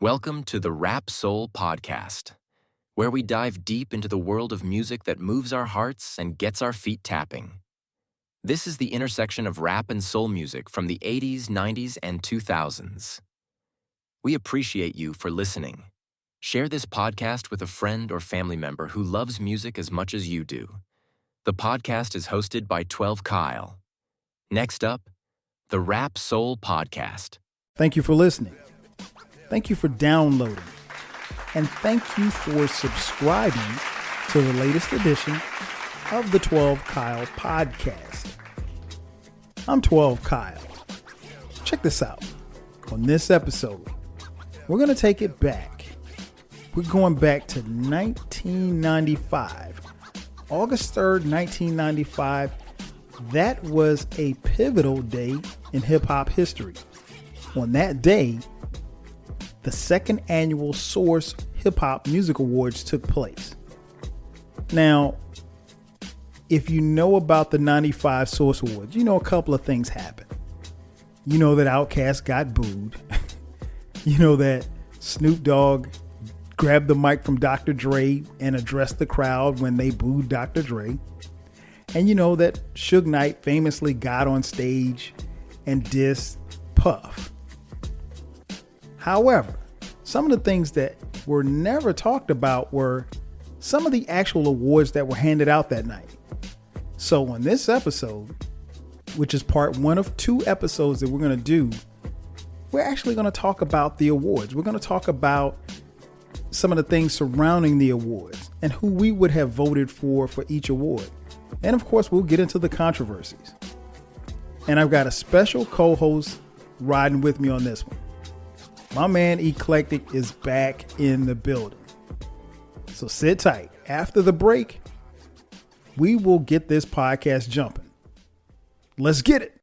Welcome to the Rap Soul Podcast, where we dive deep into the world of music that moves our hearts and gets our feet tapping. This is the intersection of rap and soul music from the 80s, 90s, and 2000s. We appreciate you for listening. Share this podcast with a friend or family member who loves music as much as you do. The podcast is hosted by 12 Kyle. Next up, the Rap Soul Podcast. Thank you for listening. Thank you for downloading. And thank you for subscribing to the latest edition of the 12 Kyle podcast. I'm 12 Kyle. Check this out. On this episode, we're going to take it back. We're going back to 1995. August 3rd, 1995. That was a pivotal day in hip-hop history. On that day, the second annual Source Hip Hop Music Awards took place. Now, if you know about the 95 Source Awards, you know a couple of things happened. You know that Outkast got booed. You know that Snoop Dogg grabbed the mic from Dr. Dre and addressed the crowd when they booed Dr. Dre. And you know that Suge Knight famously got on stage and dissed Puff. However, some of the things that were never talked about were some of the actual awards that were handed out that night. So on this episode, which is part one of two episodes that we're going to do, we're actually going to talk about the awards. We're going to talk about some of the things surrounding the awards and who we would have voted for each award. And of course, we'll get into the controversies. And I've got a special co-host riding with me on this one. My man Eclectik is back in the building. So sit tight. After the break, we will get this podcast jumping. Let's get it.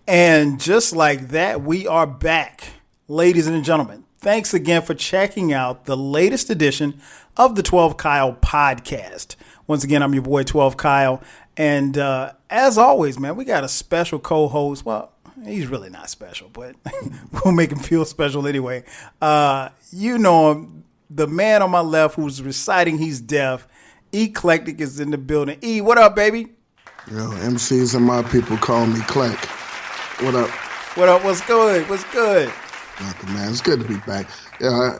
And just like that, we are back. Ladies and gentlemen, thanks again for checking out the latest edition of the 12 Kyle podcast. Once again, I'm your boy 12 Kyle. And as always, man, we got a special co-host. Well, he's really not special, but we'll make him feel special anyway. You know him, the man on my left who's reciting he's deaf. Eclectik is in the building. E, what up, baby? Yo, MCs and my people call me Clek. What up? What up? What's good? What's good? Nothing, man. It's good to be back. Yeah,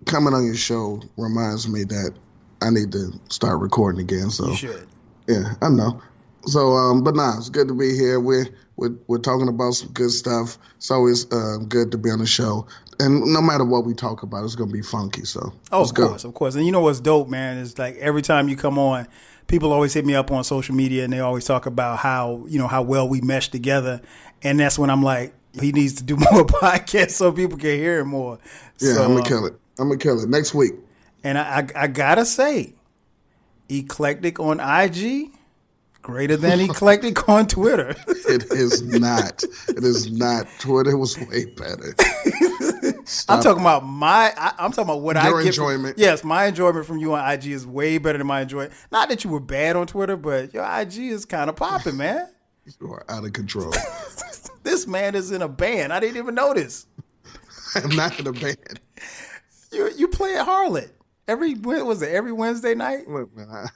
coming on your show reminds me that I need to start recording again. So you should. Yeah, I know. So, but it's good to be here. We're talking about some good stuff. It's always good to be on the show. And no matter what we talk about, it's going to be funky. So, of course. And you know what's dope, man, is like every time you come on, people always hit me up on social media and they always talk about how well we mesh together. And that's when I'm like, he needs to do more podcasts so people can hear him more. Yeah, so, I'm going to kill it next week. And I got to say, Eclectik on IG, greater than Eclectik on Twitter. It is not. It is not. Twitter was way better. I'm talking about what Your I get. enjoyment. Yes, my enjoyment from you on IG is way better than my enjoyment. Not that you were bad on Twitter, but your IG is kind of popping, man. You are out of control. This man is in a band. I didn't even notice. I'm not in a band. You play at Harlot. Every Wednesday night? Look, man,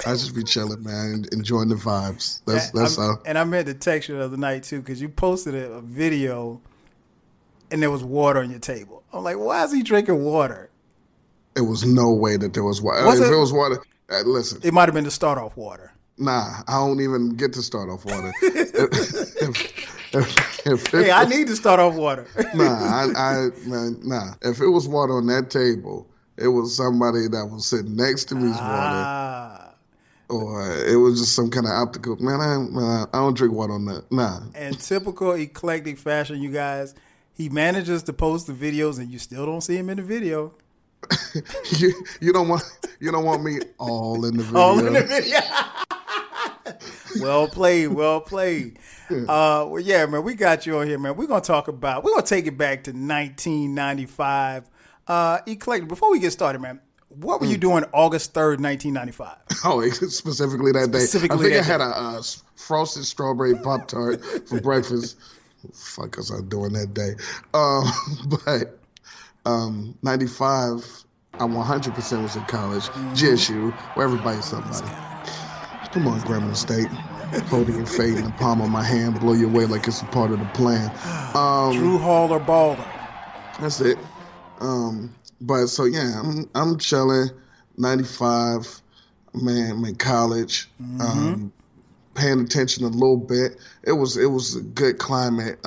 I just be chilling, man, enjoying the vibes. That's all. And I meant to text you the other night, too, because you posted a video and there was water on your table. I'm like, why is he drinking water? It was no way that there was water. If it was water, listen. It might have been the start-off water. Nah, I don't even get to start off water. Hey, I need to start off water. Nah. If it was water on that table, it was somebody that was sitting next to me's water. Or it was just some kind of optical. Man, I don't drink water on that. Nah. In typical Eclectik fashion, you guys, he manages to post the videos and you still don't see him in the video. you don't want me all in the video. All in the video. Well played. Well, yeah, man, we got you on here, man. We're going to take it back to 1995. Eclectik, before we get started, man, What were you doing August 3rd, 1995? Oh, specifically that day. I think I had a frosted strawberry Pop-Tart for breakfast. Fuck was I doing that day? But 95, I 100% was in college. GSU, where everybody's somebody. Come on, Grambling State. Holding your fate in the palm of my hand, blow you away like it's a part of the plan. Drew Hall or Balder. That's it. But so yeah, I'm chilling. 95, man, I'm in college. Paying attention a little bit. It was a good climate,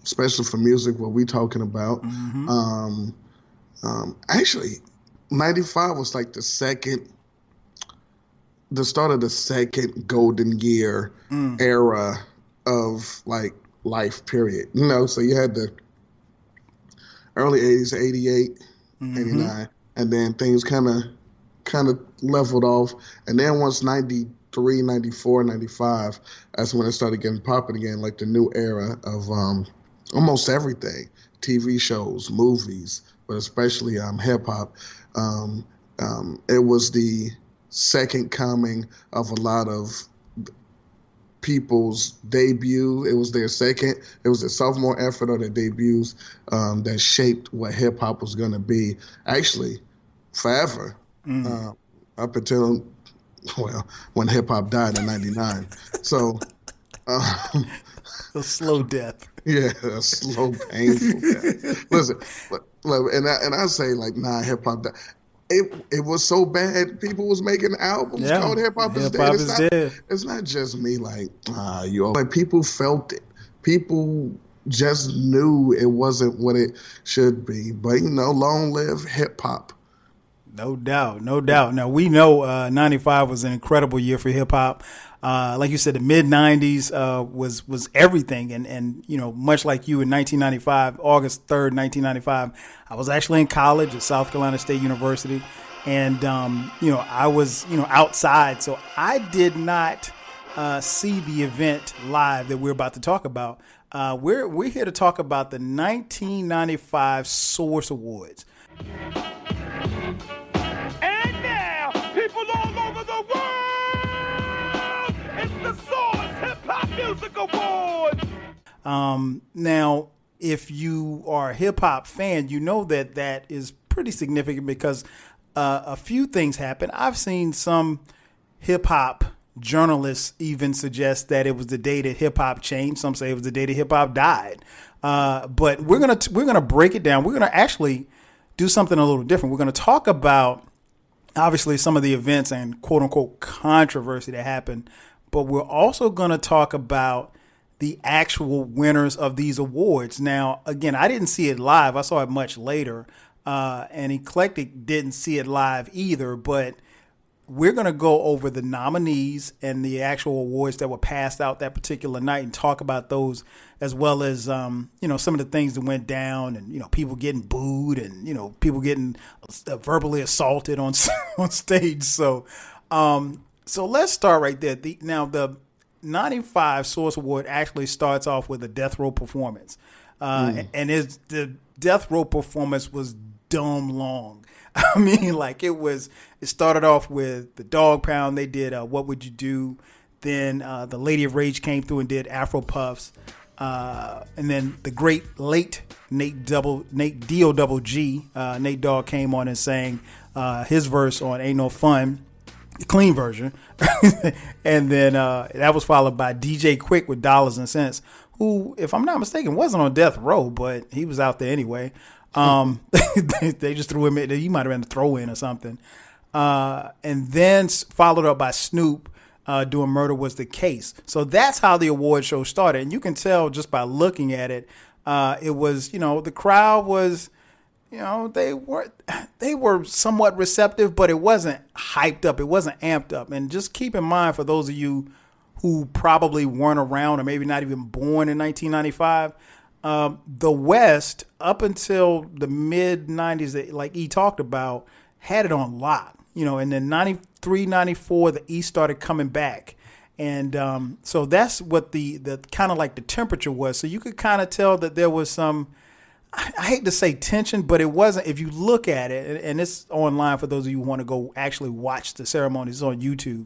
especially for music. What we talking about? Actually, 95 was like the start of the second golden year era of like life period. You know, so you had the early 80s, 88, 89, and then things kind of leveled off. And then once 93, 94, 95, that's when it started getting popping again, like the new era of almost everything. TV shows, movies, but especially hip hop. It was the second coming of a lot of people's debut. It was their second. It was their sophomore effort or their debuts that shaped what hip hop was going to be. Actually, forever, up until when hip hop died in '99. So, a slow death. Yeah, a slow, painful death. Listen, and I say like, nah, hip hop died. It was so bad. People was making albums called Hip Hop is Dead. It's not just me. Like like people felt it. People just knew it wasn't what it should be. But long live hip hop. No doubt. Now we know 95 was an incredible year for hip hop. Like you said, the mid 90s was everything. And much like you in 1995, August 3rd, 1995, I was actually in college at South Carolina State University. And, I was, outside. So I did not see the event live that we're about to talk about. We're here to talk about the 1995 Source Awards. And now, people all over the world, it's the Source Hip Hop Music Awards. Now, if you are a hip hop fan, you know that is pretty significant because a few things happen. I've seen some hip hop journalists even suggest that it was the day that hip hop changed. Some say it was the day that hip hop died. But we're gonna break it down. We're gonna actually do something a little different. We're gonna talk about obviously some of the events and quote unquote controversy that happened, but we're also gonna talk about the actual winners of these awards. Now, again, I didn't see it live. I saw it much later, and Eclectik didn't see it live either, but we're going to go over the nominees and the actual awards that were passed out that particular night and talk about those, as well as, some of the things that went down and, people getting booed and, people getting verbally assaulted on stage. So let's start right there. The 95 Source Award actually starts off with a death row performance. And the death row performance was dumb long. I mean, like it started off with the Dog Pound. They did What Would You Do? Then the Lady of Rage came through and did Afro Puffs. And then the great late Nate Dogg came on and sang his verse on Ain't No Fun, the clean version. And then that was followed by DJ Quick with Dollars and Cents, who, if I'm not mistaken, wasn't on death row, but he was out there anyway. They just threw him in. He might have been a throw-in or something. And then followed up by Snoop doing Murder Was the Case. So that's how the award show started. And you can tell just by looking at it, it was, the crowd was, they were somewhat receptive, but it wasn't hyped up. It wasn't amped up. And just keep in mind, for those of you who probably weren't around or maybe not even born in 1995, the West, up until the mid 90s, like E talked about, had it on lock, and then 93, 94, the East started coming back. And so that's what the kind of like the temperature was. So you could kind of tell that there was some I hate to say tension, but it wasn't. If you look at it, and it's online for those of you who want to go actually watch the ceremonies on YouTube,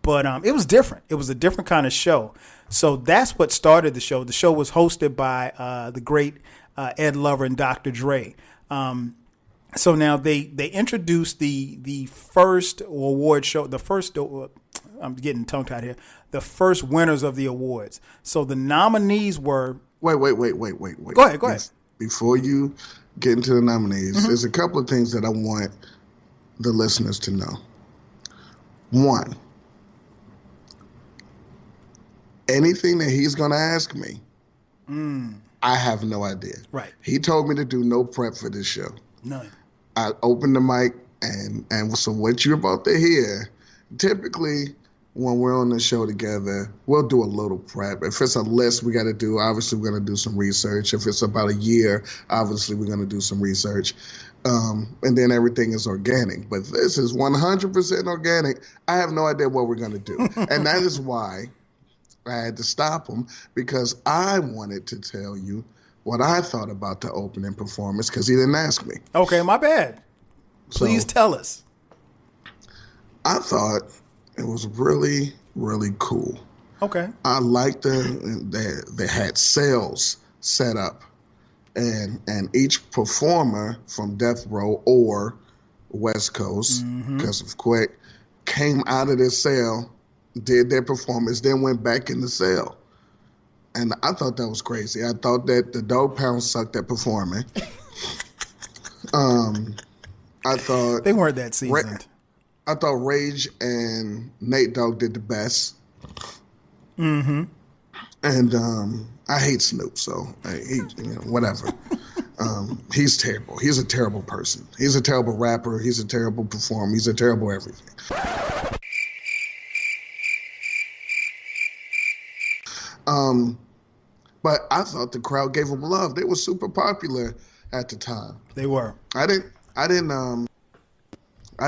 but it was different. It was a different kind of show. So that's what started the show. The show was hosted by the great Ed Lover and Dr. Dre. So now they introduced the first award show, the first. I'm getting tongue tied here. The first winners of the awards. So the nominees were. Wait. Go ahead. Before you get into the nominees, there's a couple of things that I want the listeners to know. One, anything that he's going to ask me, I have no idea. Right. He told me to do no prep for this show. None. I opened the mic, and so what you're about to hear, typically when we're on the show together, we'll do a little prep. If it's a list we got to do, obviously we're going to do some research. If it's about a year, obviously we're going to do some research. And then everything is organic. But this is 100% organic. I have no idea what we're going to do. And that is why I had to stop him, because I wanted to tell you what I thought about the opening performance, because he didn't ask me. Okay, my bad. Please tell us. I thought it was really, really cool. Okay. I liked they had sales set up, and each performer from Death Row or West Coast, because of Quick, came out of their cell, did their performance, then went back in the cell. And I thought that was crazy. I thought that the Dog Pound sucked at performing. I thought they weren't that seasoned. I thought Rage and Nate Dogg did the best. And I hate Snoop, so whatever. He's terrible. He's a terrible person. He's a terrible rapper. He's a terrible performer. He's a terrible everything. But I thought the crowd gave him love. They were super popular at the time. They were. I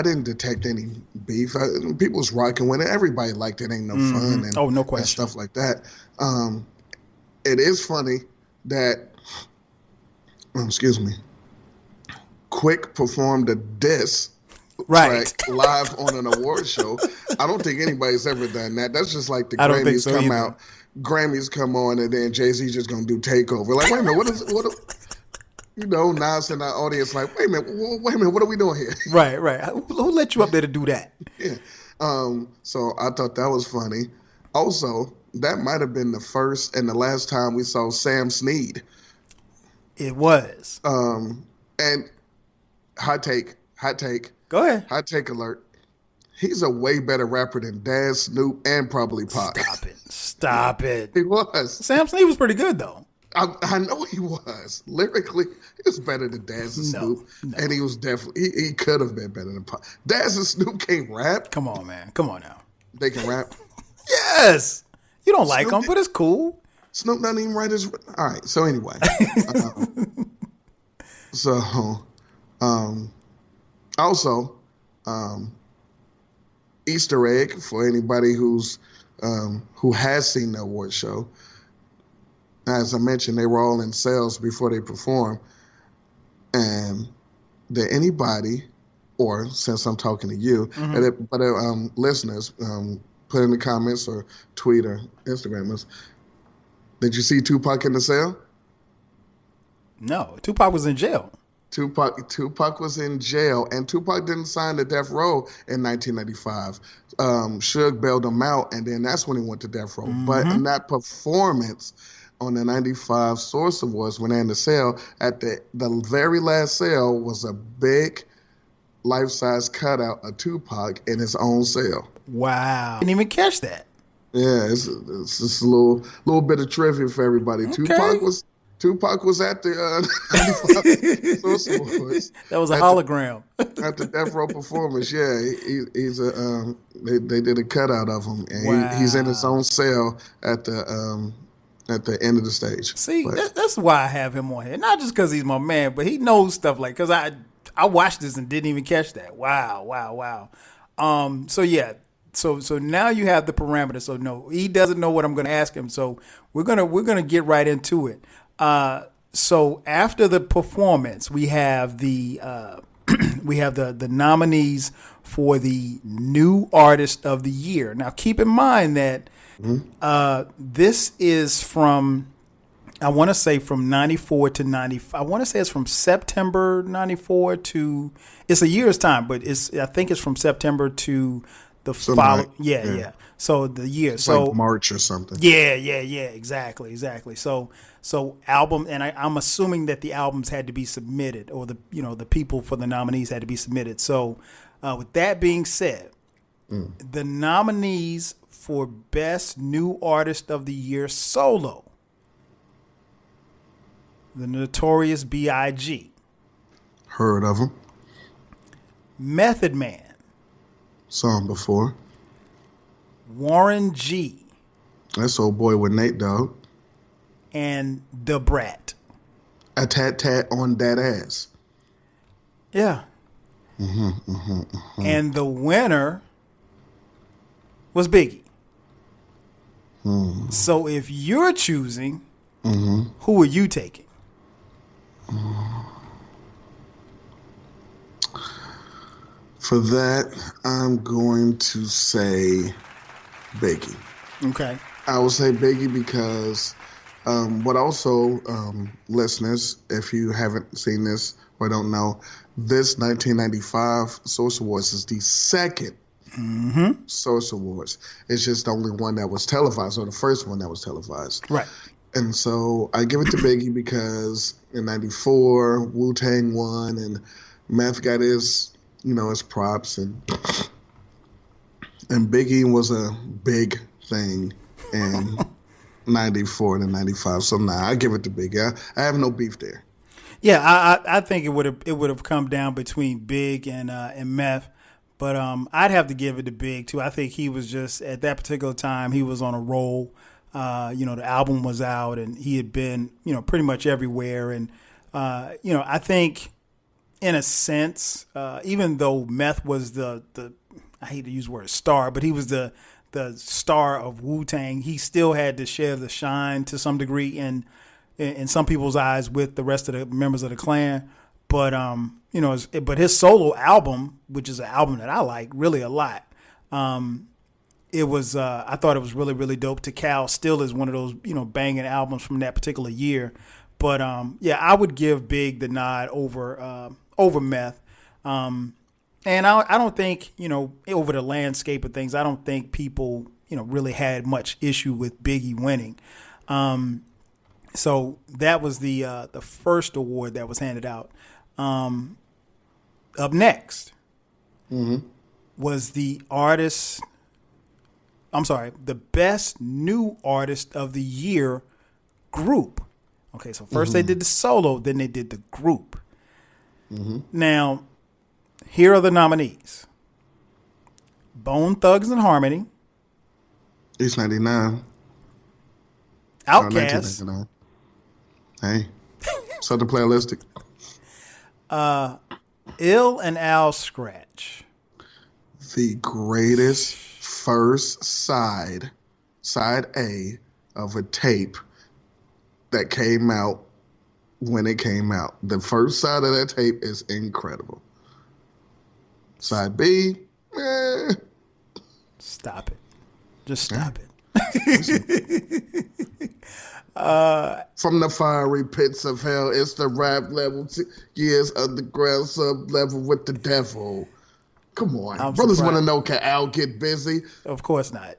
didn't detect any beef. People was rocking with it. Everybody liked it. Ain't no fun. And, no question. And stuff like that. It is funny that, Quick performed a diss track live on an award show. I don't think anybody's ever done that. That's just like the Grammys come out. Grammys come on, and then Jay-Z just gonna do Takeover. Like, wait a minute, Nas in the audience like, wait a minute, what are we doing here? Right. Who let you up there to do that? Yeah. So I thought that was funny. Also, that might have been the first and the last time we saw Sam Snead. It was. And hot take. Go ahead. Hot take alert. He's a way better rapper than Daz, Snoop, and probably Pac. Stop it. He was. Sam Snead was pretty good, though. I know he was. Lyrically, he was better than Daz and Snoop. No. And he was definitely, he could have been better than Pac. Daz and Snoop can't rap. Come on, man. Come on now. They can rap? Yes. You don't like them, but it's cool. Snoop doesn't even write his... All right, so anyway. Also, Easter egg for anybody who has seen the award show. As I mentioned, they were all in cells before they performed. And did anybody, or since I'm talking to you, but listeners, put in the comments or tweet or Instagram us, did you see Tupac in the cell? No, Tupac was in jail. Tupac was in jail, and Tupac didn't sign to Death Row in 1995. Suge bailed him out, and then that's when he went to Death Row. But in that performance on the 95 Source Awards, when they're in the cell, at the very last cell was a big life-size cutout of Tupac in his own cell. Wow. Didn't even catch that. Yeah, it's just a little bit of trivia for everybody. Okay. Tupac was at the 95 Source Awards. That was a hologram. At the Death Row performance, yeah. He's they did a cutout of him, and he's in his own cell at the end of the stage. See, that's why I have him on here. Not just because he's my man, but he knows stuff like, because I watched this and didn't even catch that. Wow. So yeah. So now you have the parameters. So no, he doesn't know what I'm going to ask him. So we're gonna get right into it. So after the performance, we have the the nominees for the new artist of the year. Now, keep in mind that this is from, I want to say from 94 to 95. I want to say it's from September 94 to, it's a year's time, but I think it's from September to the following. Yeah. So the year. It's so like March or something. Yeah. Exactly. So album, and I'm assuming that the albums had to be submitted, or the people for the nominees had to be submitted. So with that being said, the nominees for Best New Artist of the Year solo: the Notorious B.I.G., Heard of him. Method Man, Saw him before. Warren G., That's old boy with Nate Dogg. and The Brat. A tat on that ass. Yeah. And the winner was Biggie. So if you're choosing, who are you taking? For that, I'm going to say Biggie. Okay. I will say Biggie because, but also, listeners, if you haven't seen this or don't know, this 1995 Source Awards is the second Source Awards. It's just the only one that was televised, or the first one that was televised. Right. And so I give it to Biggie because in 94, Wu-Tang won, and Meth got his props, and Biggie was a big thing in 94 and 95. So I give it to Biggie. I have no beef there. Yeah, I think it would have come down between Big and Meth, but I'd have to give it to Big too. I think he was just, at that particular time, he was on a roll. The album was out, and he had been pretty much everywhere, and I think, in a sense, even though Meth was the I hate to use the word star, but he was the star of Wu-Tang, he still had to share the shine to some degree in some people's eyes with the rest of the members of the clan. But but his solo album, which is an album that I like really a lot, it was I thought it was really, really dope. To Cal still is one of those banging albums from that particular year. But I would give Big the nod over Meth. And I don't think, over the landscape of things, I don't think people, really had much issue with Biggie winning. So that was the first award that was handed out. Up next was the Best New Artist of the Year group. Okay, so first they did the solo, then they did the group. Now, here are the nominees: Bone Thugs and Harmony, It's 99. Outkast, 1999. Hey, something playalistic. Ill and Al Scratch. The greatest first side A of a tape that came out when it came out. The first side of that tape is incredible. Side B, Stop it. Just stop it. From the fiery pits of hell, it's the rap level, years underground sub level with the devil. Come on. I'm Brothers want to surprised. know, can Al get busy? Of course not.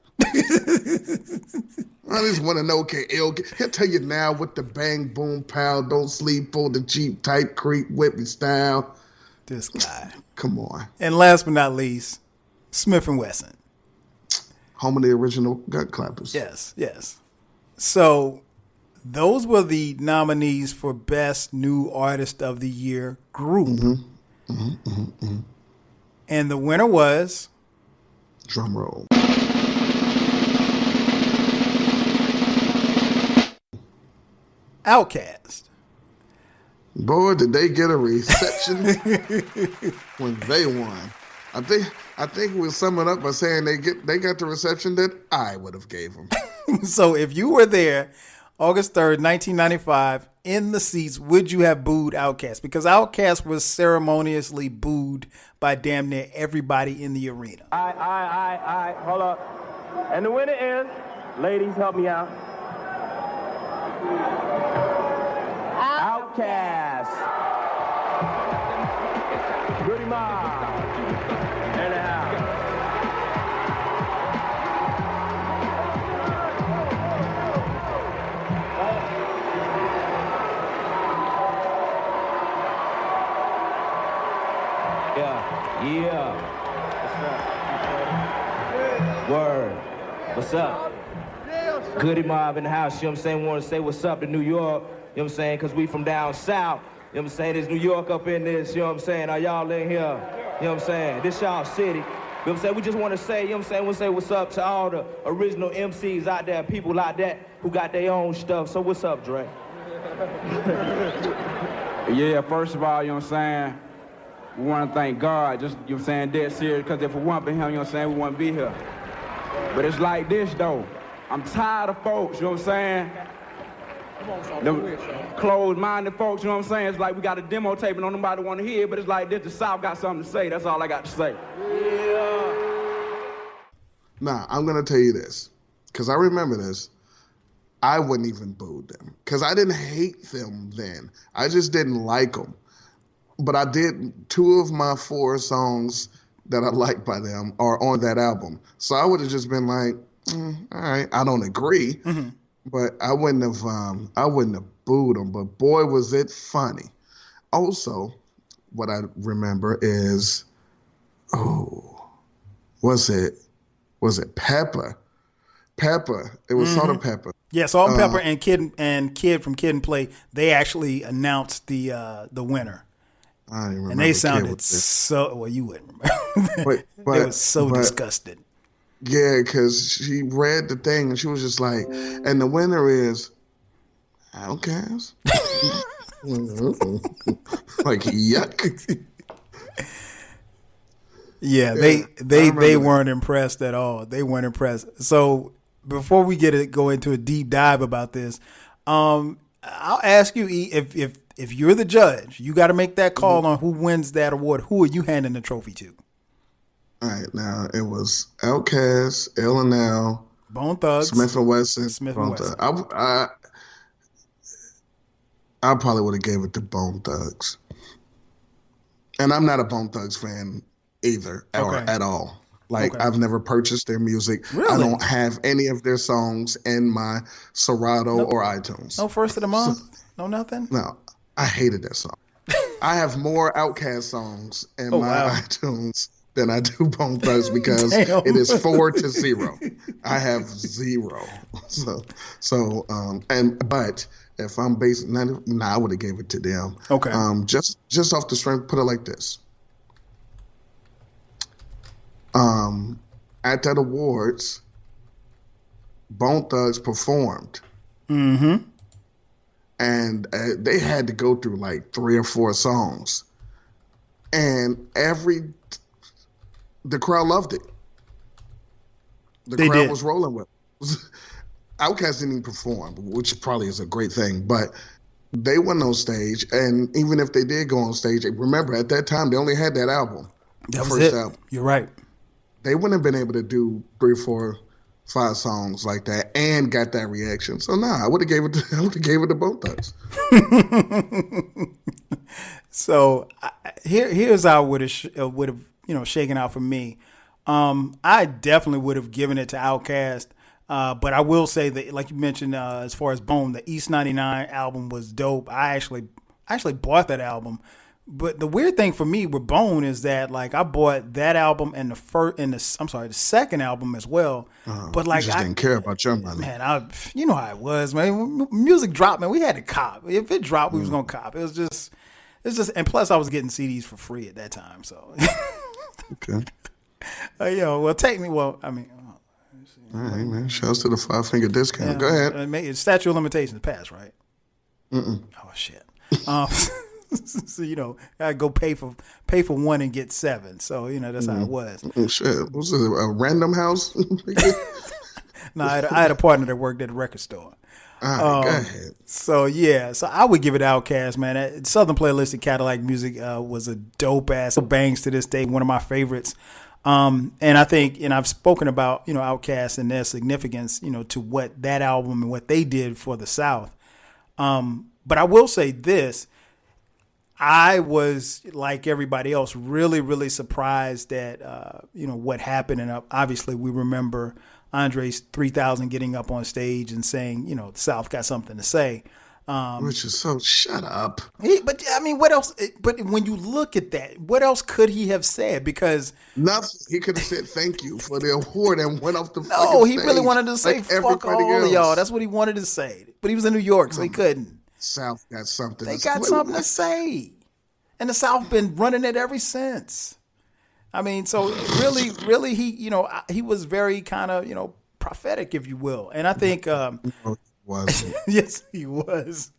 I just want to know, can Ill get... He'll tell you now with the bang, boom, pow, don't sleep on the Jeep type creep whippy style. This guy. Come on. And last but not least, Smith & Wesson. Home of the original gut clappers. Yes. So those were the nominees for Best New Artist of the Year group. And the winner was Drum roll. Outkast. Boy, did they get a reception when they won. I think we'll sum it up by saying they got the reception that I would have gave them. So if you were there August 3rd, 1995, in the seats, would you have booed Outkast? Because Outkast was ceremoniously booed by damn near everybody in the arena. All right, hold up. And the winner is, ladies, help me out. Outkast. Goody Mob. In the house. Yeah. Word. What's up? Goody Mob in the house, you know what I'm saying? Want to say what's up to New York, you know what I'm saying? Because we from down south, you know what I'm saying? There's New York up in this, you know what I'm saying? Are y'all in here? You know what I'm saying? This y'all city. You know what I'm saying? We just want to say, you know what I'm saying? We'll say what's up to all the original MCs out there, people like that who got their own stuff. So what's up, Dre? Yeah, first of all, you know what I'm saying? We want to thank God, just, you know what I'm saying, dead serious, because if it weren't for him, you know what I'm saying, we wouldn't be here. But it's like this, though. I'm tired of folks, you know what I'm saying? The closed-minded folks, you know what I'm saying? It's like we got a demo tape and nobody want to hear it, but it's like this, the South got something to say. That's all I got to say. Yeah. Nah, I'm going to tell you this, because I remember this. I wouldn't even boo them, because I didn't hate them then. I just didn't like them. But I did 2 of my 4 songs that I like by them are on that album. So I would have just been like, all right, I don't agree, but I wouldn't have booed them. But boy, was it funny. Also, what I remember is, was it Pepper? Pepper. It was Salt and Pepper. Yeah, Salt and Pepper and Kid from Kid and Play, they actually announced the winner. I don't even remember. And they sounded so, well, you wouldn't remember. They were so disgusted. Yeah, because she read the thing and she was just like, and the winner is Outkast? Like, yuck. Yeah, they weren't impressed at all. They weren't impressed. So before we go into a deep dive about this, I'll ask you, E, if you're the judge, you got to make that call on who wins that award. Who are you handing the trophy to? All right, now it was Outkast, L&L, Bone Thugs, Smith and Wesson. I probably would have gave it to Bone Thugs, and I'm not a Bone Thugs fan either, or at all. Like, I've never purchased their music. Really? I don't have any of their songs in my Serato or iTunes. No First of the Month? No nothing? No, I hated that song. I have more Outkast songs in my iTunes than I do Bone Thugs because it is 4-0. I have 0. But if I'm basing, I would have gave it to them. Okay. Just off the strength, put it like this. At that awards, Bone Thugs performed. Mm-hmm. And they had to go through like 3 or 4 songs. And the crowd loved it. The crowd was rolling with it. Outkast didn't even perform, which probably is a great thing, but they went on stage, and even if they did go on stage, remember at that time they only had that album. That was it. Album. You're right. They wouldn't have been able to do 3, 4, 5 songs like that and got that reaction. So I would have gave it to Bone Thugs. So here's how it would have shaken out for me. I definitely would have given it to Outkast. But I will say that, like you mentioned, as far as Bone, the East 99 album was dope. I actually bought that album. But the weird thing for me with Bone is that, like, I bought that album and the second album as well. But like, I didn't care about your money. Man, you know how it was, man. Music dropped, man. We had to cop. If it dropped, we was gonna cop. It's just, and plus I was getting CDs for free at that time. So, okay. Take me. Well, I mean. All right, man. Shouts to the 5-finger discount. Go ahead. Statute of limitations passed, right? Mm-mm. Oh shit. So gotta go pay for 1 and get 7. So that's how it was. Oh, shit. Was it a Random House? No, I had a partner that worked at a record store. All right, go ahead. So I would give it Outkast, man. Southern Playalistic Cadillac Music was a dope ass. Bangs to this day, one of my favorites. And I think, and I've spoken about, Outkast and their significance, to what that album and what they did for the South. But I will say this. I was, like everybody else, really, really surprised at, what happened. And obviously we remember Andre's 3000 getting up on stage and saying, the South got something to say. Which is so, shut up. But I mean, what else? But when you look at that, what else could he have said? Because nothing. He could have said thank you for the award and went off the fucking no, he stage really wanted to say like fuck all of y'all. That's what he wanted to say. But he was in New York, so he couldn't. South got something. They got something to say, and the South been running it ever since. I mean, so really, he was very kind of prophetic, if you will, and I think. Yes, he was.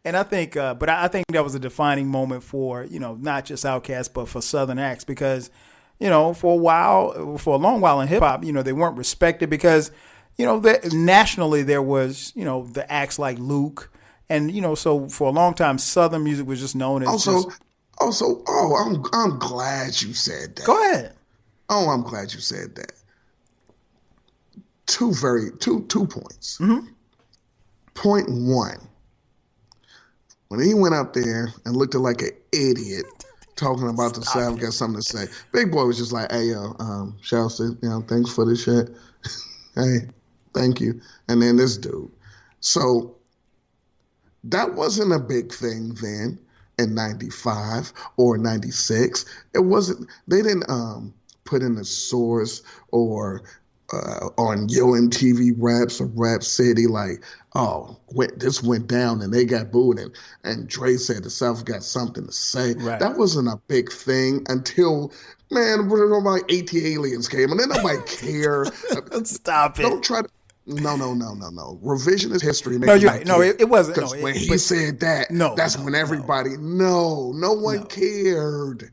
And I think, but I think that was a defining moment for, not just Outkast, but for Southern acts because, for a long while in hip hop, they weren't respected because, nationally there was, the acts like Luke. And, so for a long time, Southern music was just known as I'm glad you said that. Go ahead. Oh, I'm glad you said that. Two points. Mm-hmm. Point one, when he went up there and looked like an idiot talking about the South got something to say, Big Boy was just like, hey, yo, shouts to, thanks for the shit. Hey, thank you. And then this dude. So that wasn't a big thing then in 95 or 96. It wasn't, they didn't put in the source or on Yo MTV Raps or Rap City, like, this went down and they got booed and Dre said the South got something to say. Right. That That wasn't a big thing until, man, like 80 aliens came and then nobody cared. Stop it. Don't try to. No. Revisionist history. No, you're right. No, it wasn't. Because when he said that, that's when everybody. No one cared.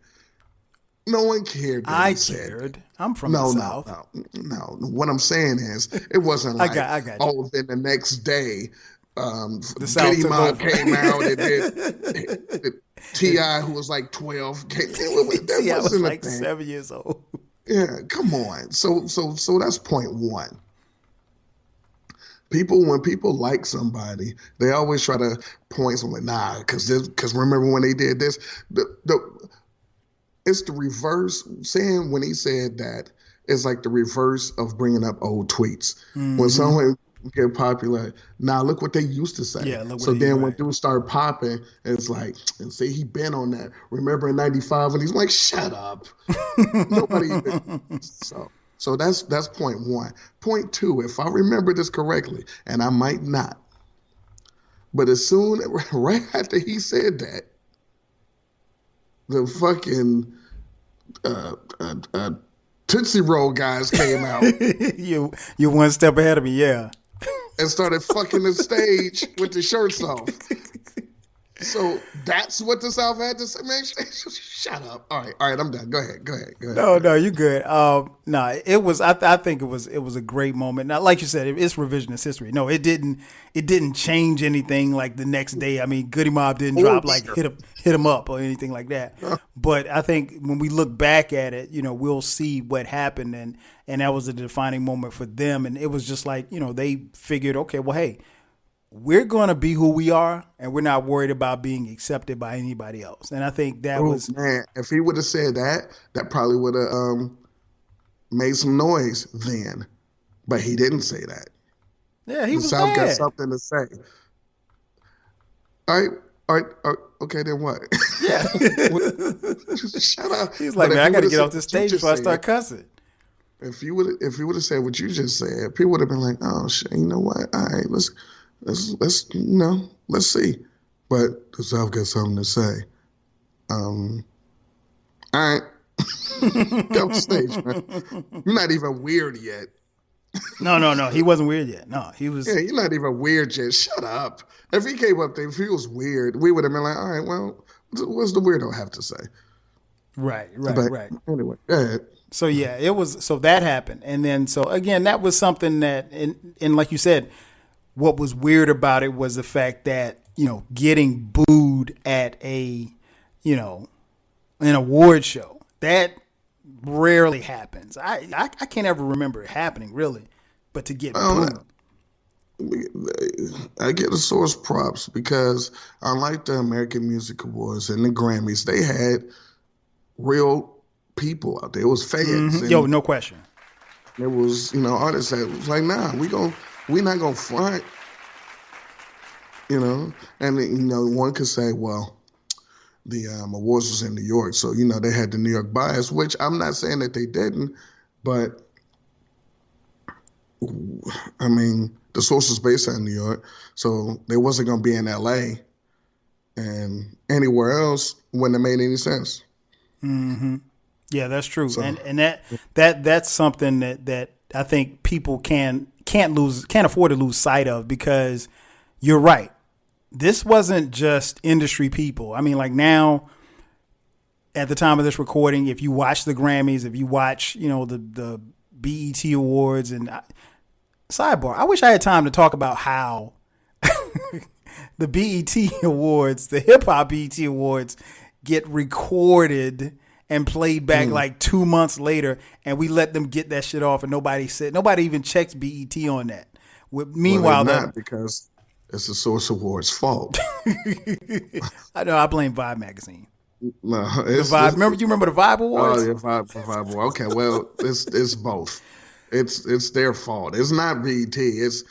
No one cared. I cared. I'm from the South. No. What I'm saying is, it wasn't like, I got you. Then the next day, the South Goody Mob came out and did T.I., who was like 12. That was wasn't like a thing. 7 years old. Yeah, come on. So that's point one. When people like somebody, they always try to point something, because remember when they did this? It's the reverse. Saying when he said that, it's like the reverse of bringing up old tweets. Mm-hmm. When someone get popular, look what they used to say. Yeah, so then when dudes start popping, it's like, and say he been on that. Remember in 95 when he's like, shut up. Nobody even. So that's point one. Point two, if I remember this correctly, and I might not, but right after he said that, the fucking Tootsie Roll guys came out. You one step ahead of me, yeah. And started fucking the stage with the shirts off. So that's what the South had to say. Man, shut up. All right, I'm done. Go ahead. No, you good. It was. I think it was a great moment. Now, like you said, it's revisionist history. No, it didn't change anything. Like the next day, I mean, Goody Mob didn't drop like hit him up or anything like that. But I think when we look back at it, we'll see what happened, and that was a defining moment for them. And it was just like they figured, okay, well, hey, we're going to be who we are, and we're not worried about being accepted by anybody else. And I think that was... Man, if he would have said that probably would have made some noise then. But he didn't say that. Yeah, he was The South mad. got something to say. All right, okay, then what? Yeah. Shut up. He's like, man, I got to get off this stage before I start cussing. If you would have said what you just said, people would have been like, oh, shit, you know what? All right, let's see. But the South got something to say. All right. Get off the stage, man. You're not even weird yet. No. He wasn't weird yet. No, he was. Yeah, you're not even weird yet. Shut up. If he came up there, if he was weird, we would have been like, all right, well, what's the weirdo have to say? Right. But anyway, go ahead. So yeah, it was. So that happened, and then so again, that was something that, and like you said, what was weird about it was the fact that getting booed at an award show that rarely happens. I can't ever remember it happening really, but to get booed. I get the source props because unlike the American Music Awards and the Grammys, they had real people out there. It was fans. Yo, no question. There was, artists that was like, nah, we not gonna front. And one could say, well, the awards was in New York, so they had the New York bias, which I'm not saying that they didn't, but I mean, the source was based out in New York, so they wasn't gonna be in LA, and anywhere else wouldn't have made any sense. Mm-hmm. Yeah, that's true, so, and that's something that I think people can't afford to lose sight of, because you're right. This wasn't just industry people. I mean, like now, at the time of this recording, if you watch the Grammys, if you watch, the BET Awards, and sidebar, I wish I had time to talk about how the BET Awards, the hip hop BET Awards, get recorded and played back like 2 months later, and we let them get that shit off, and nobody even checks BET on that. Meanwhile, because it's the Source Awards' fault. I know. I blame Vibe magazine. No, it's the Vibe. You remember the Vibe Awards? Oh yeah, Vibe. Okay, well, it's both. It's their fault. It's not BET. It's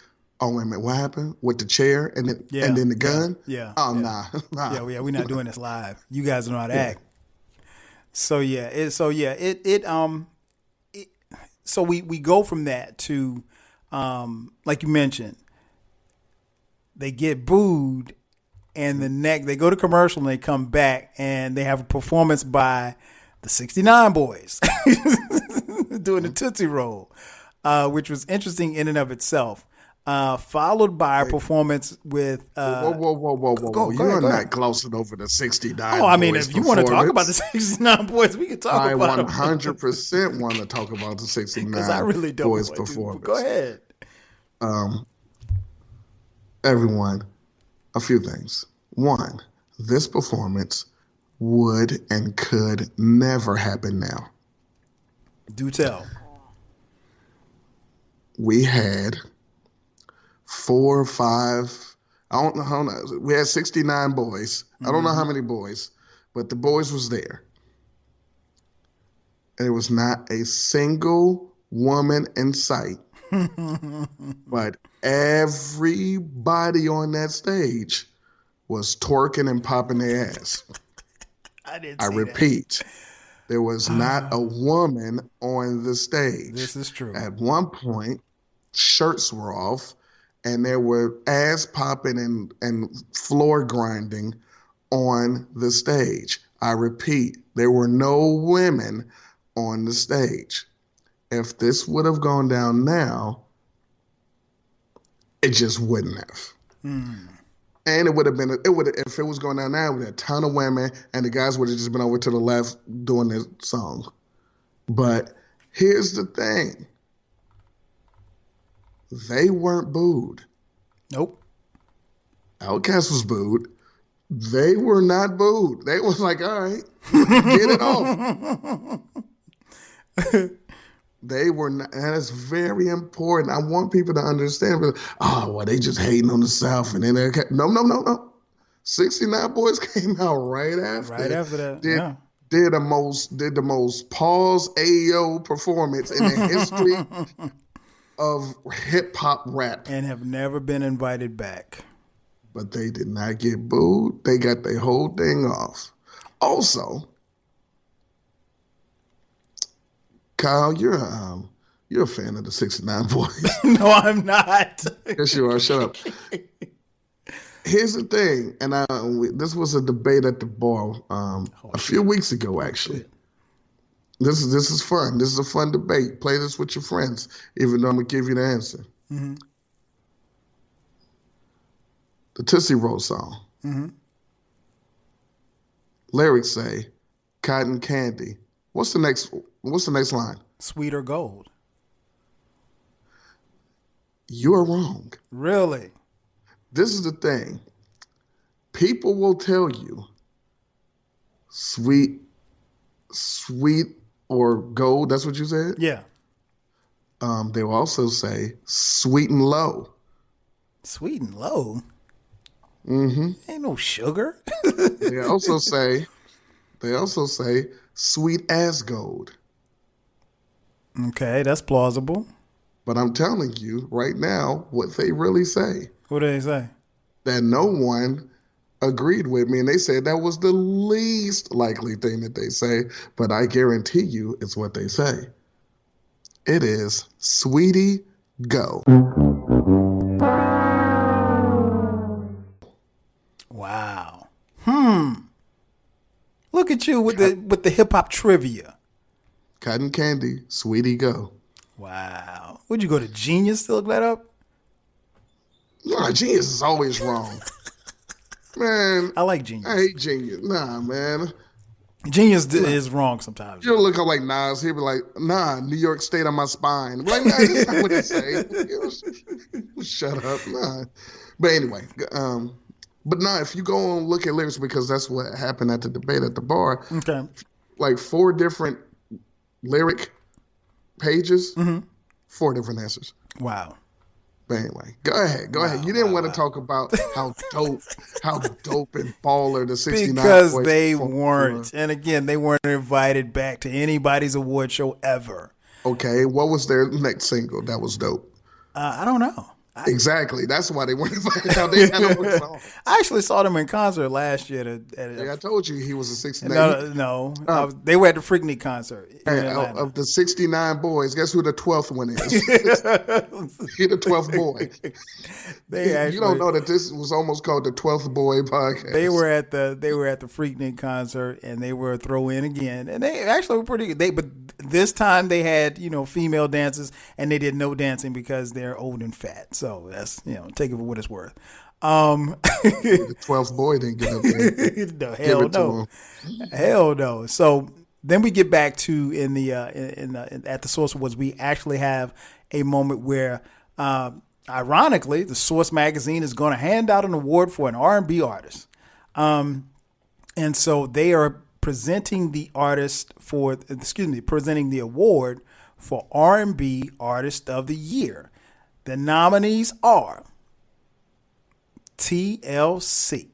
wait a minute, what happened with the chair and then the gun? Yeah. Oh yeah. Nah. Yeah, we're not doing this live. You guys know how to act. So so we go from that to like you mentioned. They get booed, and they go to commercial, and they come back, and they have a performance by the 69 Boys doing the Tootsie Roll, which was interesting in and of itself. Followed by a performance with whoa. You're not glossing over the 69 Oh, I mean, Boys if you want to talk about the 69 Boys, we can talk about it. I 100% want to talk about the 69 Boys performance. Go ahead. Everyone, a few things. One, this performance would and could never happen now. Do tell. We had 4 or 5, I don't know, we had 69 boys. I don't know how many boys, but the boys was there. And there was not a single woman in sight. But everybody on that stage was twerking and popping their ass. I repeat, there was not a woman on the stage. This is true. At one point, shirts were off, and there were ass popping and floor grinding on the stage. I repeat, there were no women on the stage. If this would have gone down now, it just wouldn't have. And it would have been, if it was going down now, it would have been a ton of women, and the guys would have just been over to the left doing their song. But here's the thing. They weren't booed. Nope. Outkast was booed. They were not booed. They was like, all right, get it off. They were not, and it's very important. I want people to understand, they just hating on the South. And then no. 69 Boys came out right after. Right after that, did the most pause AO performance in the history of hip hop rap. And have never been invited back. But they did not get booed. They got their whole thing off. Also, Kyle, you're a fan of the 69 Boys. No, I'm not. Yes, you are. Shut up. Here's the thing, and this was a debate at the bar a few weeks ago, actually. This is fun. This is a fun debate. Play this with your friends, even though I'm going to give you the answer. Mm-hmm. The Tootsie Roll song. Mm-hmm. Lyrics say, cotton candy, What's the next line? Sweet or gold? You are wrong. Really? This is the thing. People will tell you sweet or gold. That's what you said? Yeah. They will also say sweet and low. Sweet and low? Mm-hmm. Ain't no sugar. They also say sweet as gold. Okay, that's plausible. But I'm telling you right now what they really say. What do they say? That no one agreed with me, and they said that was the least likely thing that they say, but I guarantee you it's what they say. It is Sweetie Go. Wow. Look at you with the hip hop trivia. Cotton Candy, Sweetie Go. Wow. Would you go to Genius to look that up? Nah, Genius is always wrong. Man, I like Genius. I hate Genius. Nah, man. Genius is wrong sometimes. You'll look up like Nas. He'll be like, nah, New York State on my spine. Like, nah, that's not what he say. Shut up. Nah. But anyway, but nah, if you go and look at lyrics, because that's what happened at the debate at the bar. Okay. Like 4 different lyric pages, 4 different answers. Wow. But anyway, go ahead. You didn't want to talk about how dope and baller the 69 because boys they were. weren't. And again, they weren't invited back to anybody's award show ever. Okay, what was their next single that was dope? I don't know. Exactly. That's why they weren't invited out. They had no song. I actually saw them in concert last year. I told you he was a 69. No. They were at the Freaknik concert. Of the 69 boys, guess who the 12th one is? He the 12th boy. You don't know that this was almost called the 12th boy podcast. They were at the Freaknik concert, and they were a throw in again, and they actually were pretty good. But this time they had female dancers, and they did no dancing because they're old and fat. So that's take it for what it's worth. The 12th boy didn't get up there. No, hell no. Hell no. So then we get back to at the Source Awards, we actually have a moment where, ironically, the Source magazine is going to hand out an award for an R&B artist, and so they are presenting the presenting the award for R&B Artist of the Year. The nominees are TLC.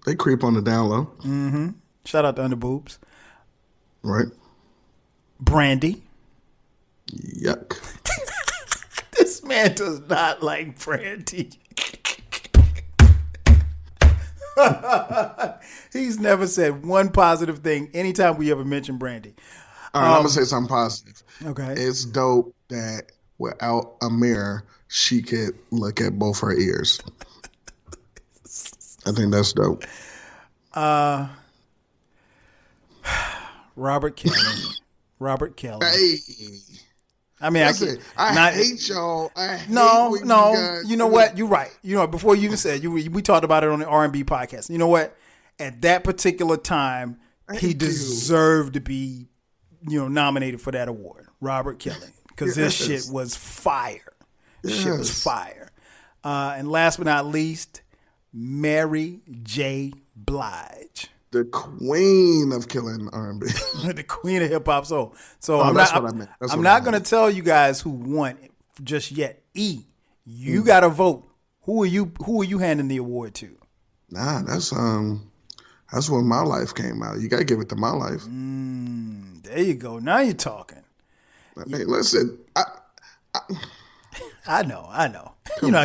They creep on the down low. Mm-hmm. Shout out to Underboobs. Right. Brandy. Yuck. This man does not like Brandy. He's never said one positive thing anytime we ever mention Brandy. All right, I'm going to say something positive. Okay. It's dope that without a mirror, she could look at both her ears. I think that's dope. Robert Kelly. Hey. I mean, I hate y'all. No. You know what? You're right. Before you even said we talked about it on the R&B podcast. You know what? At that particular time, he deserved to be, nominated for that award, Robert Kelly, because this shit was fire. Shit was fire. And last but not least, Mary J. Blige. The queen of killing R&B. The queen of hip hop soul. So I'm not going to tell you guys who won just yet. You got to vote. Who are you handing the award to? Nah, that's when My Life came out. You got to give it to My Life. There you go. Now you're talking. Hey, listen. I know. I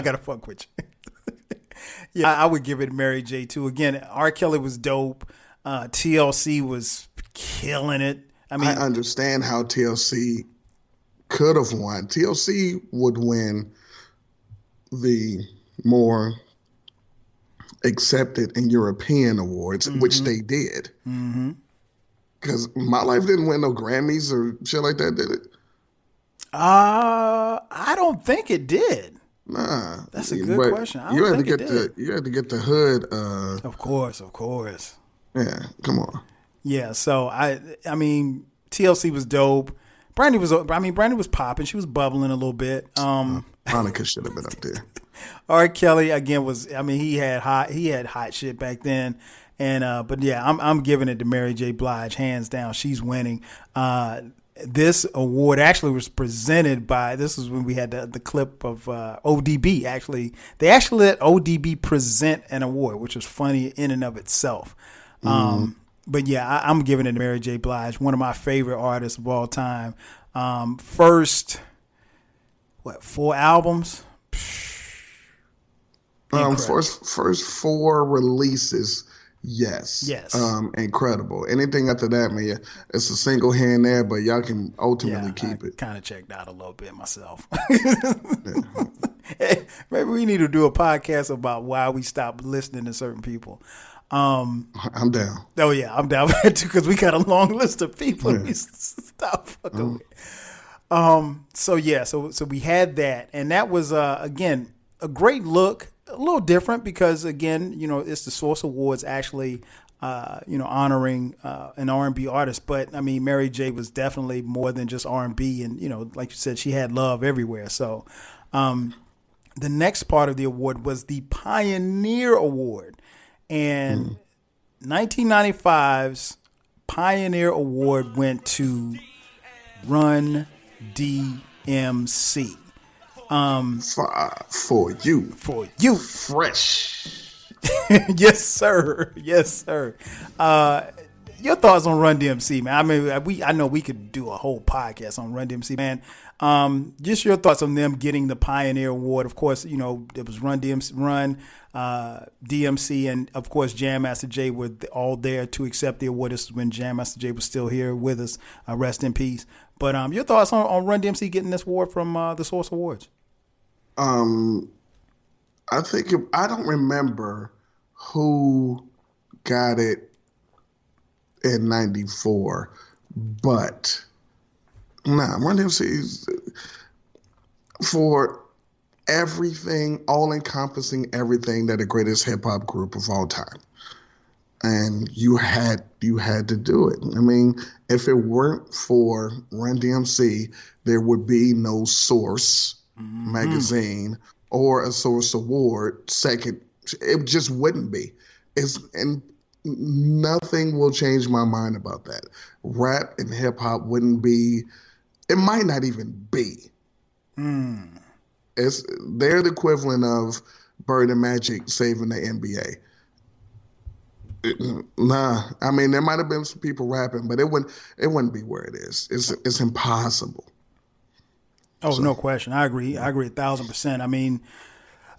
got to fuck with you. Yeah, I would give it Mary J. too. Again, R. Kelly was dope. TLC was killing it. I mean, I understand how TLC could have won. TLC would win the more accepted and European awards, which they did. Because My Life didn't win no Grammys or shit like that, did it? I don't think it did. Nah, that's a good question. You had to get the hood. Of course. Yeah, come on. Yeah, so I mean, TLC was dope. Brandy was popping. She was bubbling a little bit. Monica should have been up there. R. Kelly again he had hot shit back then. And but yeah, I'm giving it to Mary J. Blige, hands down. She's winning. This award actually was presented by, this is when we had the clip of ODB. Actually, they actually let ODB present an award, which was funny in and of itself. But yeah, I'm giving it to Mary J. Blige, one of my favorite artists of all time. First, 4 albums? First 4 releases. Yes. Incredible. Anything after that, man, it's a single hand there, but y'all can ultimately keep it. Kind of checked out a little bit myself. Hey, maybe we need to do a podcast about why we stopped listening to certain people. I'm down. Oh yeah, I'm down with it too, because we got a long list of people we stop fucking with. So we had that, and that was again a great look. A little different because, again, it's the Source Awards actually, honoring an R&B artist. But, I mean, Mary J. was definitely more than just R&B. And, like you said, she had love everywhere. So the next part of the award was the Pioneer Award. And 1995's Pioneer Award went to Run DMC. For you. Fresh. Yes, sir. Your thoughts on Run DMC, man? I mean, I know we could do a whole podcast on Run DMC, man. Just your thoughts on them getting the Pioneer Award. Of course, it was Run DMC, and of course Jam Master Jay were all there to accept the award. This is when Jam Master Jay was still here with us. Rest in peace. But your thoughts on Run DMC getting this award from the Source Awards? I think I don't remember who got it in '94, but Run DMC for everything, all encompassing everything that the greatest hip hop group of all time. And you had to do it. I mean, if it weren't for Run DMC, there would be no Source magazine or a Source Award second. It just wouldn't be. And nothing will change my mind about that. Rap and hip hop wouldn't be. It might not even be. They're the equivalent of Bird and Magic saving the NBA. I mean, there might have been some people rapping, but it wouldn't be where it is. It's impossible. Oh, no question. I agree 1,000%. I mean,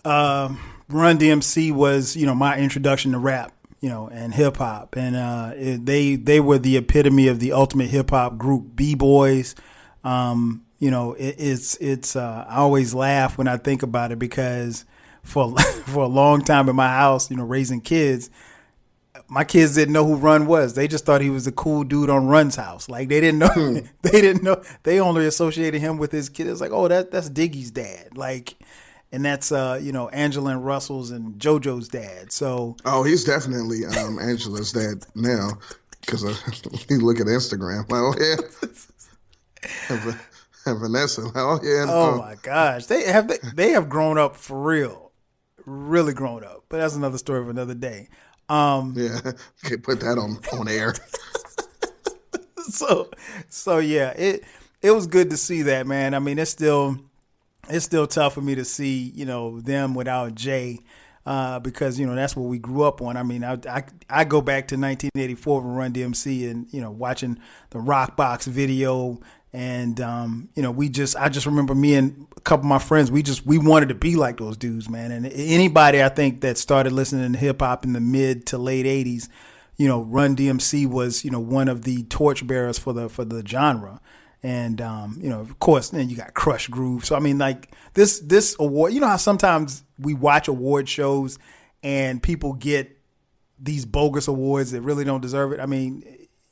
Run DMC was, my introduction to rap, and hip hop, and they were the epitome of the ultimate hip hop group, B-boys. I always laugh when I think about it because for a long time in my house, raising kids, my kids didn't know who Run was. They just thought he was a cool dude on Run's house. Like they didn't know. They only associated him with his kid. It's like, oh, that's Diggy's dad. Like, and that's Angela and Russell's and JoJo's dad. So he's definitely Angela's dad now because he look at Instagram. Like, oh yeah, and Vanessa. Like, oh yeah. Oh my gosh, they have grown up for real, really grown up. But that's another story for another day. Yeah, okay, put that on air. So yeah, it was good to see that, man. I mean, it's still tough for me to see, them without Jay, because that's what we grew up on. I mean, I go back to 1984 with Run DMC and watching the Rock Box video, and I just remember me and a couple of my friends, we wanted to be like those dudes, man. And anybody I think that started listening to hip hop in the mid to late 80s, Run DMC was one of the torchbearers for the genre. And of course, then you got Crush Groove. So I mean, like this award, how sometimes we watch award shows and people get these bogus awards that really don't deserve it. I mean,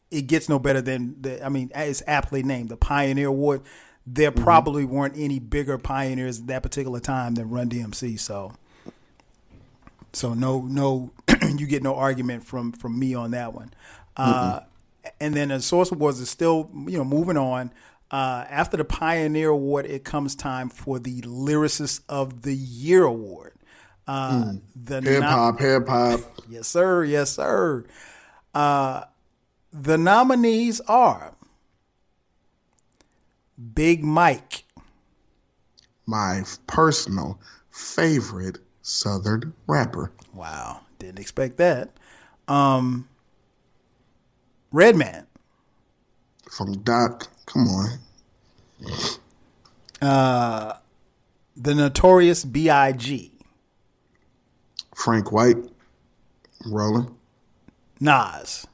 it gets no better than it's aptly named the Pioneer Award. There probably weren't any bigger pioneers at that particular time than Run DMC. So no, you get no argument from me on that one. And then the Source Awards is still, moving on. After the Pioneer Award, it comes time for the Lyricist of the Year Award. Hip hop. Yes, sir. Yes, sir. The nominees are Big Mike. My personal favorite Southern rapper. Wow. Didn't expect that. Redman. From Doc. Come on. The Notorious B.I.G. Frank White. Rolling. Nas.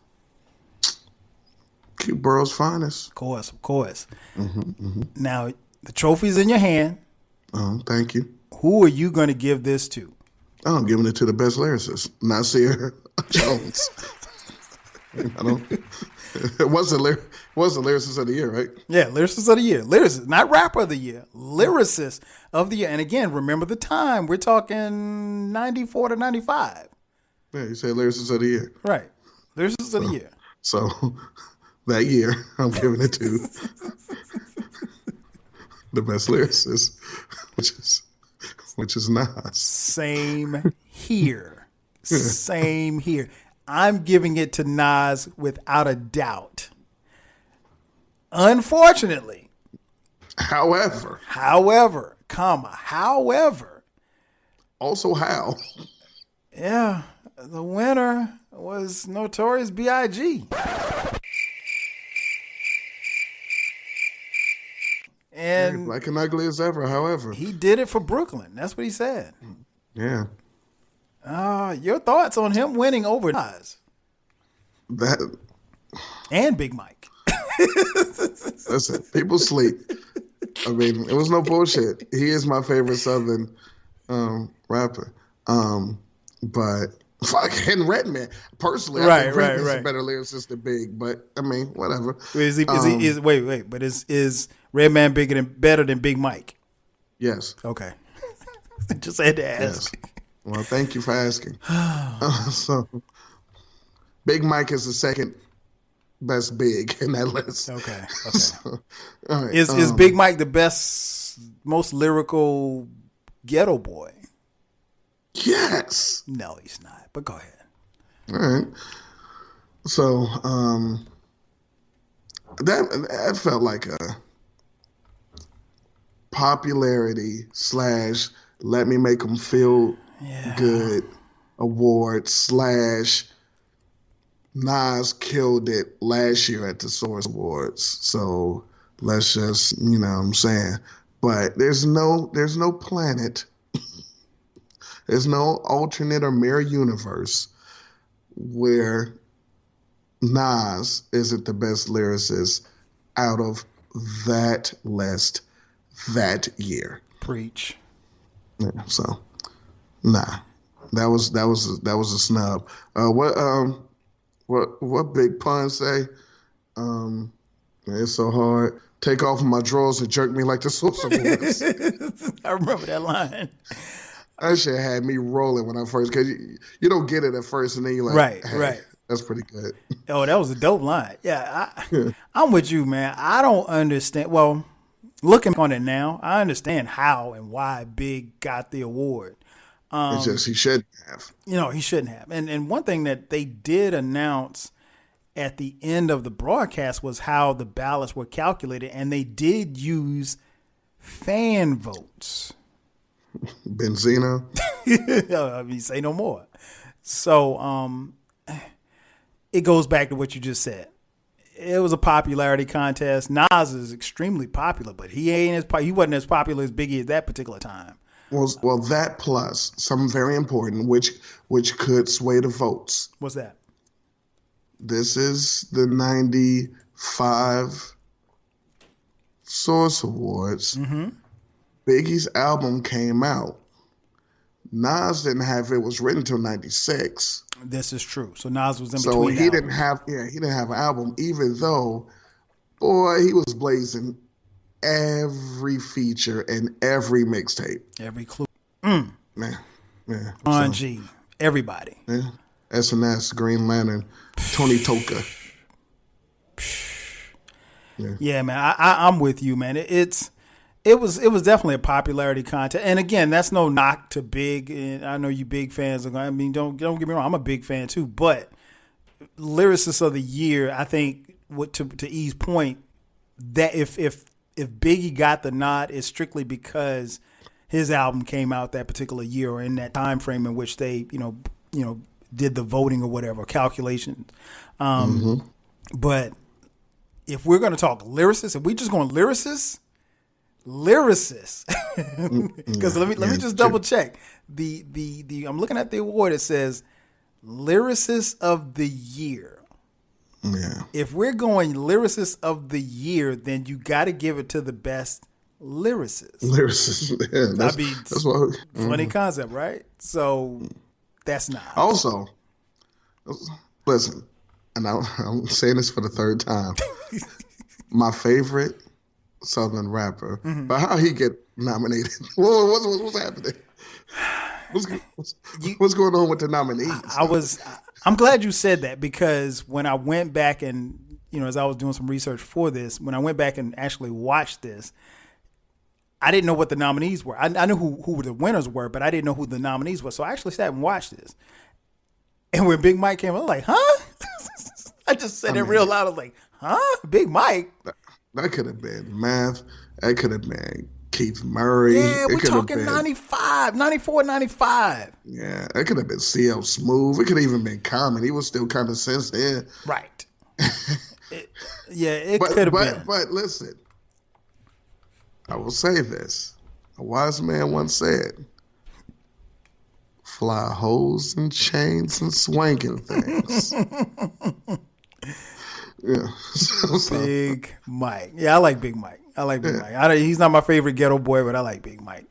Q Borough's finest. Of course. Now, the trophy's in your hand. Thank you. Who are you going to give this to? I'm giving it to the best lyricist, Nasir Jones. I don't. It was the lyricist of the year, right? Yeah, lyricist of the year. Lyricist, not rapper of the year. Lyricist of the year. And again, remember the time. We're talking 94 to 95. Yeah, you say lyricist of the year. Right. Lyricist of the year. So that year, I'm giving it to the best lyricist, which is Nas. Same here. Same here. I'm giving it to Nas without a doubt. Unfortunately. However. Also how? Yeah, the winner was Notorious B.I.G. And Black and ugly as ever, however. He did it for Brooklyn. That's what he said. Yeah. Your thoughts on him winning over Nas? And Big Mike. Listen, people sleep. I mean, it was no bullshit. He is my favorite Southern rapper. But fucking Redman. Personally, I think Redman's a better lyricist than Big, but I mean, whatever. Wait, but is Redman better than Big Mike? Yes. Okay. Just had to ask. Yes. Well, thank you for asking. So, Big Mike is the second best Big in that list. Okay. So, all right. Is Big Mike the best, most lyrical ghetto boy? Yes. No, he's not. But go ahead. All right. So, that felt like a popularity / let me make them feel good award / Nas killed it last year at the Source Awards. So let's just, you know what I'm saying. But there's no planet, there's no alternate or mirror universe where Nas isn't the best lyricist out of that list that year. Preach. Yeah, so nah. That was a snub. What Big Pun say? It's so hard. Take off my drawers and jerk me like the Source Awards. I remember that line. That shit had me rolling when I first, because you don't get it at first, and then you're like, right. That's pretty good. Oh, that was a dope line. Yeah, I'm with you, man. I don't understand. Well, looking on it now, I understand how and why Big got the award. It's just he shouldn't have. He shouldn't have. And one thing that they did announce at the end of the broadcast was how the ballots were calculated, and they did use fan votes. Benzino. I mean, say no more. So it goes back to what you just said. It was a popularity contest. Nas is extremely popular, but he wasn't as popular as Biggie at that particular time. Well, that plus something very important, which could sway the votes. What's that? This is the 95 Source Awards. Mm-hmm. Biggie's album came out. Nas didn't have it was written till 96. This is true. So Nas was in so between. So he didn't have an album, even though, boy, he was blazing every feature and every mixtape. Every clue. Man. On G. Everybody. Yeah. SNS, Green Lantern, Tony Toka. Yeah, man, I'm with you, man. It was definitely a popularity contest, and again, that's no knock to Big. And I know you Big fans are going. I mean, don't get me wrong, I'm a big fan too. But Lyricists of the Year, I think, to E's point, that if Biggie got the nod, it's strictly because his album came out that particular year or in that time frame in which they did the voting or whatever calculations. But if we're going to talk lyricists, if we just going lyricists, because let me just double check the I'm looking at the award. It says Lyricist of the Year. Yeah. If we're going Lyricist of the Year, then you got to give it to the best lyricist. Yeah, that's what. Funny concept, right? So that's not. Also, listen, and I'm saying this for the third time. My favorite Southern rapper, but how he get nominated? What's happening? What's going on with the nominees? I'm glad you said that, because when I went back and as I was doing some research for this, when I went back and actually watched this, I didn't know what the nominees were. I knew who the winners were, but I didn't know who the nominees were. So I actually sat and watched this. And when Big Mike came, I was like, huh? I just said it real loud. I was like, huh? Big Mike? That could have been Math. That could have been Keith Murray. Yeah, we're talking 95, 94, 95. Yeah, it could have been CL Smooth. It could have even been Common. He was still kind of since then. Right. It could have been. But listen, I will say this. A wise man once said, fly hoes and chains and swanking things. Yeah. Big Mike. Yeah, I like Big Mike. Mike. He's not my favorite ghetto boy, but I like Big Mike.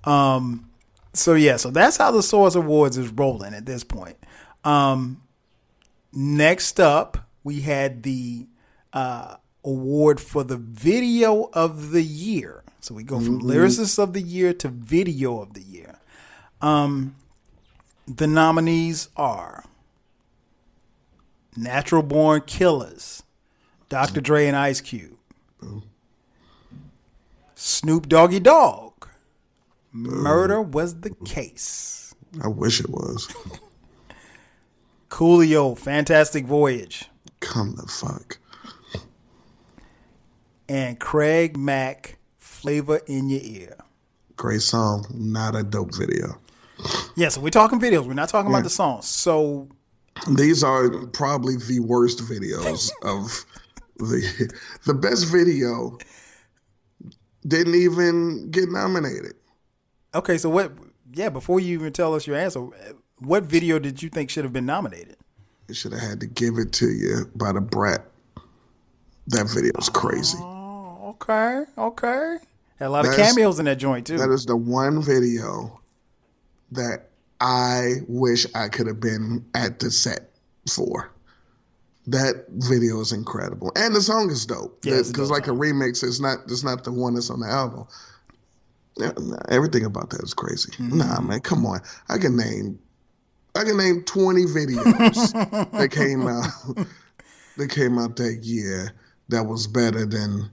So that's how the Source Awards is rolling at this point. Next up, we had the award for the Video of the Year. So we go from Lyricist of the Year to Video of the Year. The nominees are Natural Born Killers, Dr. Dre and Ice Cube, Snoop Doggy Dogg, Murder Was the Case. I wish it was. Coolio, Fantastic Voyage. Come the fuck. And Craig Mack, Flavor in Your Ear. Great song, not a dope video. Yeah, so we're talking videos. We're not talking about the songs. So these are probably the worst videos of the best video didn't even get nominated. Okay, so what? Yeah, before you even tell us your answer, what video did you think should have been nominated? It should have had to Give It To You by the Brat. That video is crazy. Oh, okay. Had a lot of cameos in that joint too. That is the one video that I wish I could have been at the set for. That video is incredible, and the song is dope. Yeah, it's like a remix. It's not the one that's on the album. Everything about that is crazy. Nah, man, come on. I can name 20 videos that came out that year that was better than.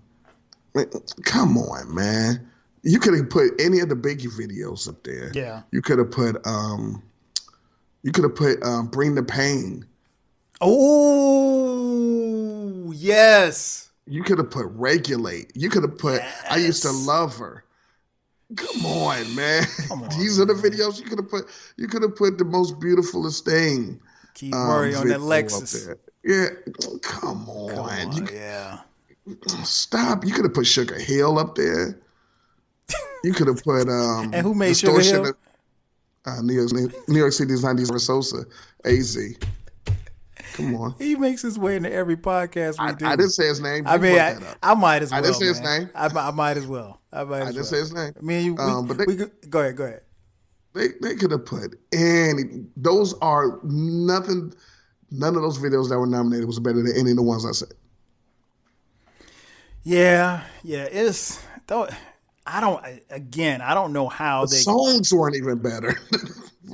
Come on, man. You could have put any of the Biggie videos up there. Yeah. You could have put Bring the Pain. Oh, yes. You could have put Regulate. You could have put I Used to Love Her. Come on, man. These are the videos you could have put. You could have put The Most Beautifulest Thing. Keith Murray on that Lexus. Yeah. Come on. Yeah. Stop. You could have put Sugar Hill up there. You could have put and who made Sugar Hill? New York City's 90s Sosa, AZ. Come on. He makes his way into every podcast we do. I didn't say his name. I mean, I might as well. I didn't say his name. I might as well. I didn't say his name. I mean, go ahead. They could have put any. Those are nothing. None of those videos that were nominated was better than any of the ones I said. Yeah. It's though. I don't know how the songs weren't even better.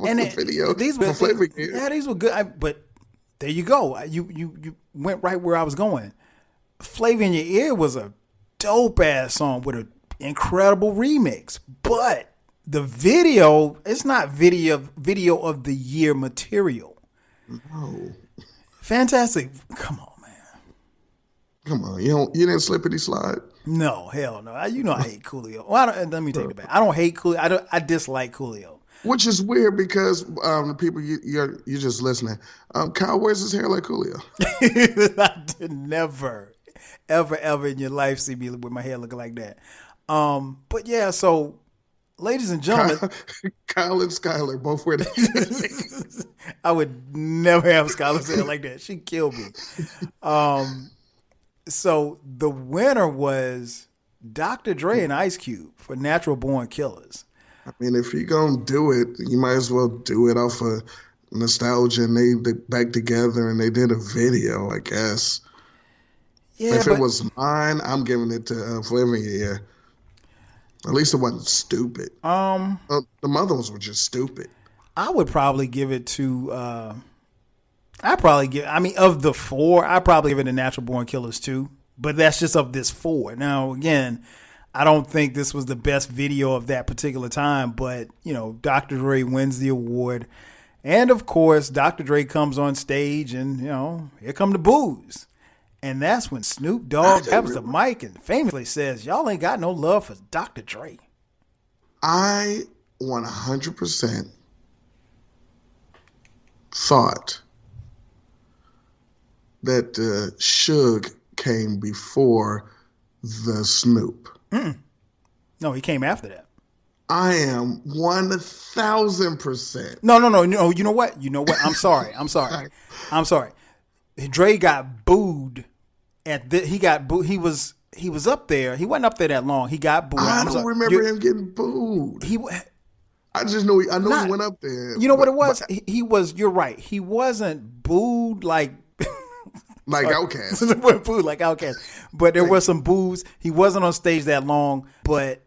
And the video. These were these were good. But there you go. You went right where I was going. Flavor in Your Ear was a dope ass song with an incredible remix, but the video, it's not video of the year material. No. Fantastic. Come on, man. Come on. You didn't slippity slide? No, hell no. I hate Coolio. Well, let me take it back. I don't hate Coolio. I dislike Coolio. Which is weird because the people you're just listening. Kyle wears his hair like Coolio. I did never, ever in your life see me with my hair looking like that. But yeah, so ladies and gentlemen, Kyle and Skylar both wear the I would never have Skylar's hair like that. She'd kill me. So the winner was Dr. Dre and Ice Cube for Natural Born Killers. I mean, if you're going to do it, you might as well do it off of nostalgia, and they back together and they did a video, I guess. Yeah, if it was mine, I'm giving it to Flavor in Your Ear. At least it wasn't stupid. The other ones were just stupid. I would probably give it to, of the four, I'd probably give it to Natural Born Killers too. But that's just of this four. Now, again, I don't think this was the best video of that particular time, but, Dr. Dre wins the award. And, of course, Dr. Dre comes on stage and, here come the boos. And that's when Snoop Dogg grabs the mic and famously says, y'all ain't got no love for Dr. Dre. I 100% thought that Suge came before the Snoop. No, he came after that. I am 1,000%. No. You know what? I'm sorry. Dre got booed he got booed. He was up there. He wasn't up there that long. He got booed. I don't remember him getting booed. I just know he went up there. You know what it was? He was. You're right. He wasn't booed like Outkast. Booed like Outkast. But there was some boos. He wasn't on stage that long, but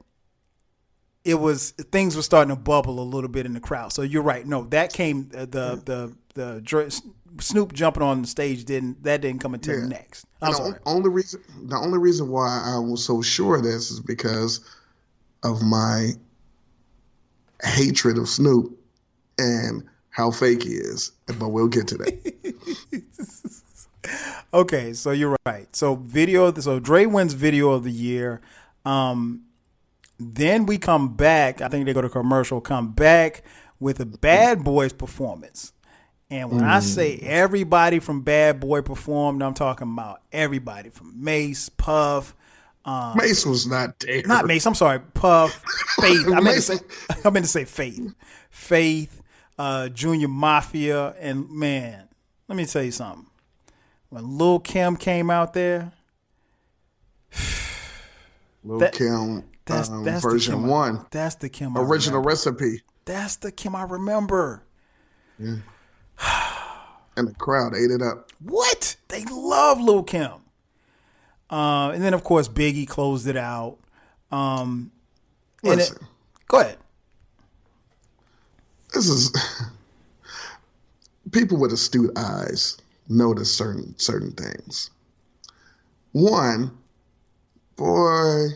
things were starting to bubble a little bit in the crowd. So you're right. No, that came the Snoop jumping on the stage didn't come until next. The only reason why I was so sure of this is because of my hatred of Snoop and how fake he is. But we'll get to that. Okay, so you're right. So Dre wins Video of the Year. Then we come back. I think they go to commercial. Come back with a Bad Boys performance. And when I say everybody from Bad Boy performed, I'm talking about everybody from Mace, Puff. Mace was not there. Not Mace. I'm sorry, Puff, Faith. I meant to say Faith. Faith, Junior Mafia, and man, let me tell you something. When Lil' Kim came out there, Kim, that's version 1. That's the Kim. Original recipe. That's the Kim I remember. Yeah. And the crowd ate it up. What? They love Lil' Kim. And then, of course, Biggie closed it out. Listen, go ahead. This is people with astute eyes notice certain things. One, boy,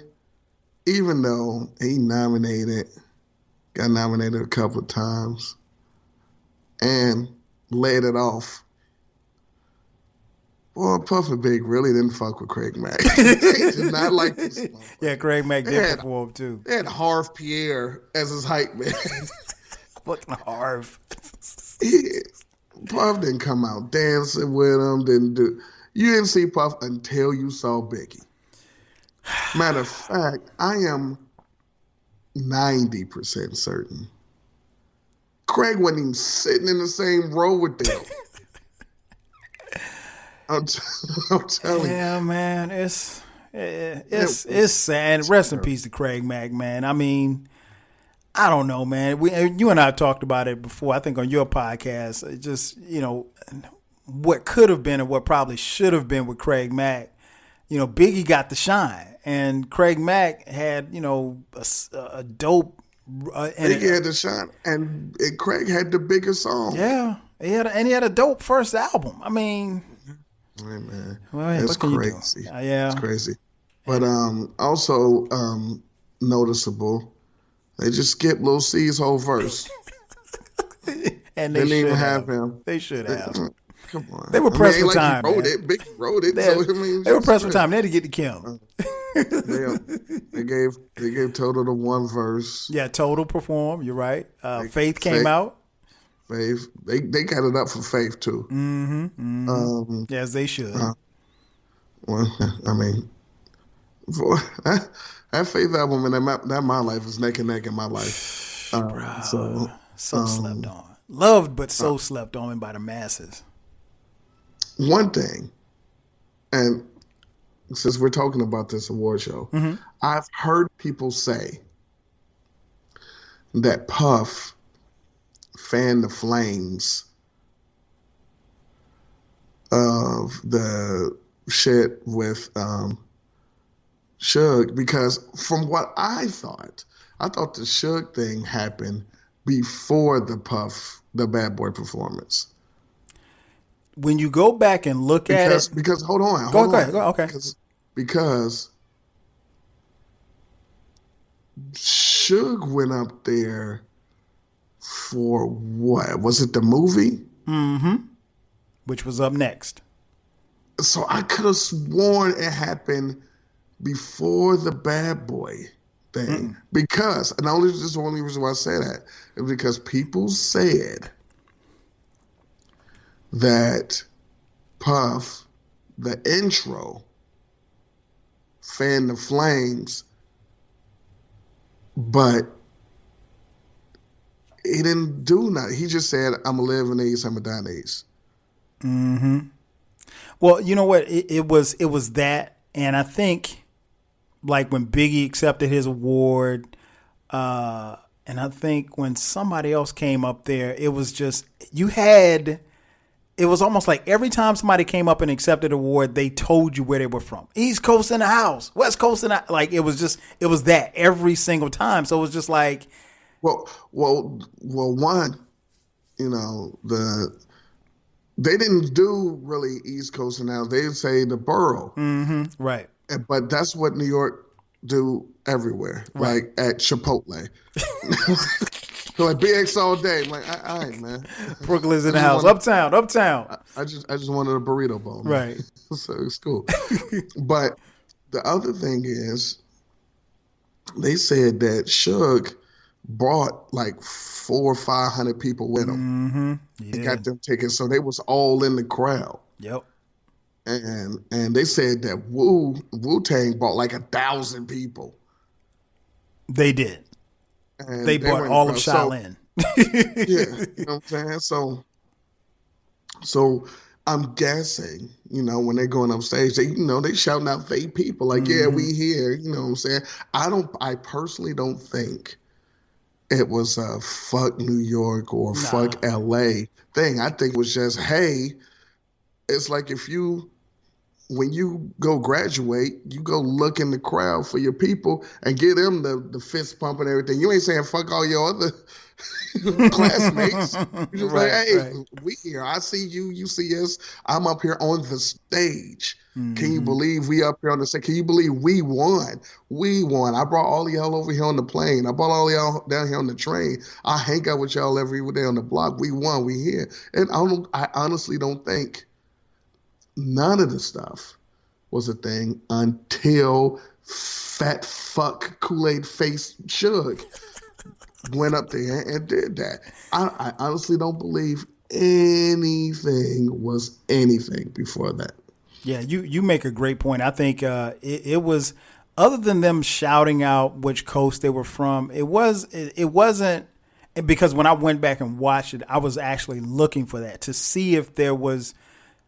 even though he got nominated a couple of times, and laid it off. Boy, Puff and Big really didn't fuck with Craig Mack. They did not like this. Yeah, Craig Mack did perform too. They had Harv Pierre as his hype man. Fucking Harv. Puff didn't come out dancing with him. You didn't see Puff until you saw Biggie. Matter of fact, I am 90% certain Craig wasn't even sitting in the same row with them. I'm telling you. Yeah, man, it's sad. Rest in peace to Craig Mack, man. I mean, I don't know, man. You and I talked about it before, I think on your podcast. It just, what could have been and what probably should have been with Craig Mack. Biggie got the shine, and Craig Mack had, a dope. Biggie had the shine, and Craig had the bigger song. Yeah, he had a dope first album. I mean, Hey, man. Well, hey, It's what can you do? crazy. Yeah. It's crazy. But also noticeable, they just skipped Lil C's whole verse. And they Didn't should even have. have him. They should have. Come on. They were pressed for ain't like time, he wrote man. it. Big wrote it. They, So I mean, they were Jesus pressed for Christ. time. They had to get to Kim. They gave Total the one verse. Yeah, Total perform. You're right. Faith came out. Faith. They got it up for Faith too. As they should. Well, I mean, for that Faith album and that My Life is neck and neck in my life. So slept on. Loved, but so slept on by the masses. One thing, and since we're talking about this award show, I've heard people say that Puff fanned the flames of the shit with Suge, because from what I thought the Suge thing happened before the Bad Boy performance. When you go back and look at it, because hold on, go ahead. Okay. Because Suge went up there for what? Was it the movie? Which was up next. So I could have sworn it happened before the Bad Boy thing. Because, and this is the only reason why I say that, is because people said that Puff, the intro, fanned the flames, but he didn't do nothing. He just said, I'm going to live in these, I'm going to die in these. Well, you know what? It was that, and I think like when Biggie accepted his award, and I think when somebody else came up there, it was just it was almost like every time somebody came up and accepted an award, they told you where they were from. East Coast in the house, West Coast in the, like it was that every single time. So it was just like, well, one, they didn't do really East Coast and now they'd say the borough, right? But that's what New York do everywhere, Right. like at Chipotle. So like BX all day. I'm like, all right, man. Brooklyn's in the house, uptown. I just wanted a burrito bowl, man. Right. So it's cool. But the other thing is, they said that Suge brought like 400 or 500 people with him. Yeah. He got them tickets, so they was all in the crowd. Yep. And they said that Wu-Tang brought like 1,000 people. They did. And They brought all of Shaolin. Yeah, you know what I'm saying? So I'm guessing, when they're going up stage, they shouting out fake people like, yeah, we here, you know what I'm saying? I personally don't think it was a fuck New York or fuck LA thing. I think it was just, hey, it's like when you go graduate, you go look in the crowd for your people and give them the fist pump and everything. You ain't saying fuck all your other classmates. You just like, hey, we here. I see you. You see us. I'm up here on the stage. Can you believe we up here on the stage? Can you believe we won? We won. I brought all y'all over here on the plane. I brought all y'all down here on the train. I hang out with y'all every day on the block. We won. We here. And I honestly don't think none of the stuff was a thing until fat fuck Kool-Aid face Suge went up there and did that. I honestly don't believe anything was anything before that. Yeah, you make a great point. I think it was, other than them shouting out which coast they were from, it wasn't, because when I went back and watched it, I was actually looking for that to see if there was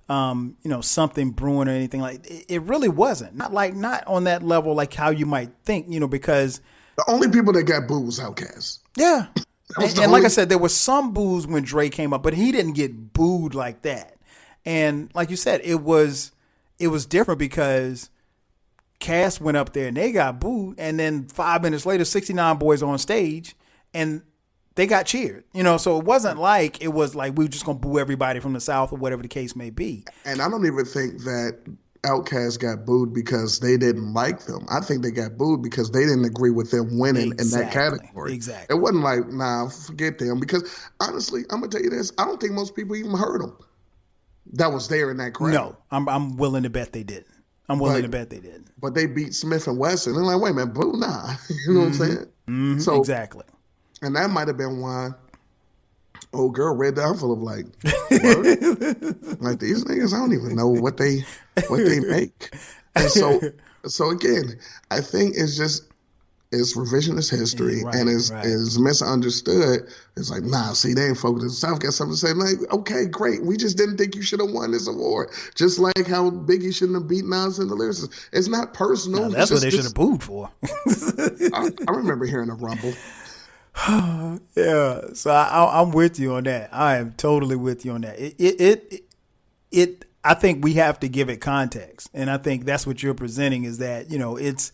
something brewing or anything like it. It really wasn't. Not on that level like how you might think, because the only people that got booed was Outkast. Yeah. And like I said, there was some boos when Dre came up, but he didn't get booed like that. And like you said, it was different because Cass went up there and they got booed, and then 5 minutes later, 69 Boys on stage, and they got cheered. So it wasn't like we were just gonna boo everybody from the South or whatever the case may be. And I don't even think that Outkast got booed because they didn't like them. I think they got booed because they didn't agree with them winning in that category. Exactly. It wasn't like, nah, forget them. Because honestly, I'm gonna tell you this: I don't think most people even heard them. That was there in that crowd. No, I'm willing to bet they didn't. But they beat Smith and Wesson. And they're like, wait a minute, boo, nah. You know what I'm saying? Mm-hmm. So exactly. And that might have been why old girl read the envelope like, what? Like, these niggas, I don't even know what they make. And so again, I think it's revisionist history, and is misunderstood. It's like, nah, see, they ain't focused. The South got something to say. Like, okay, great. We just didn't think you should have won this award. Just like how Biggie shouldn't have beat Nas and the Lyricists. It's not personal. No, that's what they should have booed for. I remember hearing a rumble. Yeah, so I'm with you on that. I am totally with you on that. It. I think we have to give it context, and I think that's what you're presenting is that it's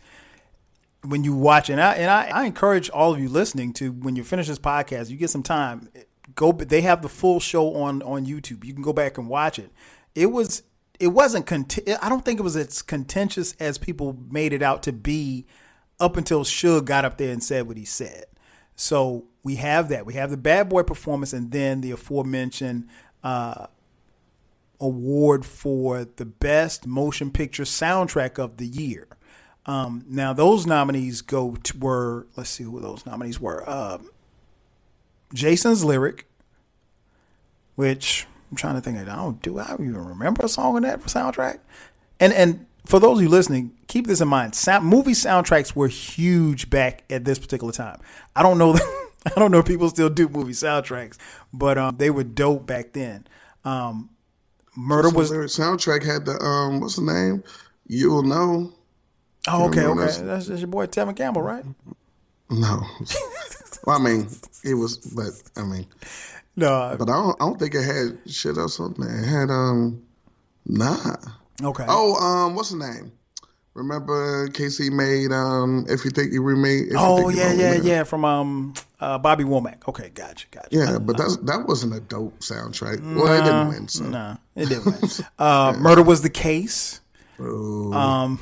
when you watch, and I encourage all of you listening to, when you finish this podcast, you get some time, go. They have the full show on YouTube. You can go back and watch it. It wasn't. I don't think it was as contentious as people made it out to be, up until Suge got up there and said what he said. So we have that. We have the Bad Boy performance, and then the aforementioned award for the best motion picture soundtrack of the year. Now those nominees were, let's see who those nominees were. Jason's Lyric, which I'm trying to think of, do I even remember a song on that soundtrack? And for those of you listening, keep this in mind. Movie soundtracks were huge back at this particular time. I don't know if people still do movie soundtracks, but they were dope back then. Murder was soundtrack had the what's the name? You'll Know. Oh, okay. That's your boy Tevin Campbell, right? No. Well, I mean, it was, but I mean, no. But I don't think it had shit else on there. It had nah. Okay. Oh, what's the name? Remember KC made If You Think You Remade? Yeah, from Bobby Womack. Okay, gotcha. Yeah, but that wasn't a dope soundtrack. Well, it didn't win. So. No, it didn't win. Murder Was the Case. Ooh.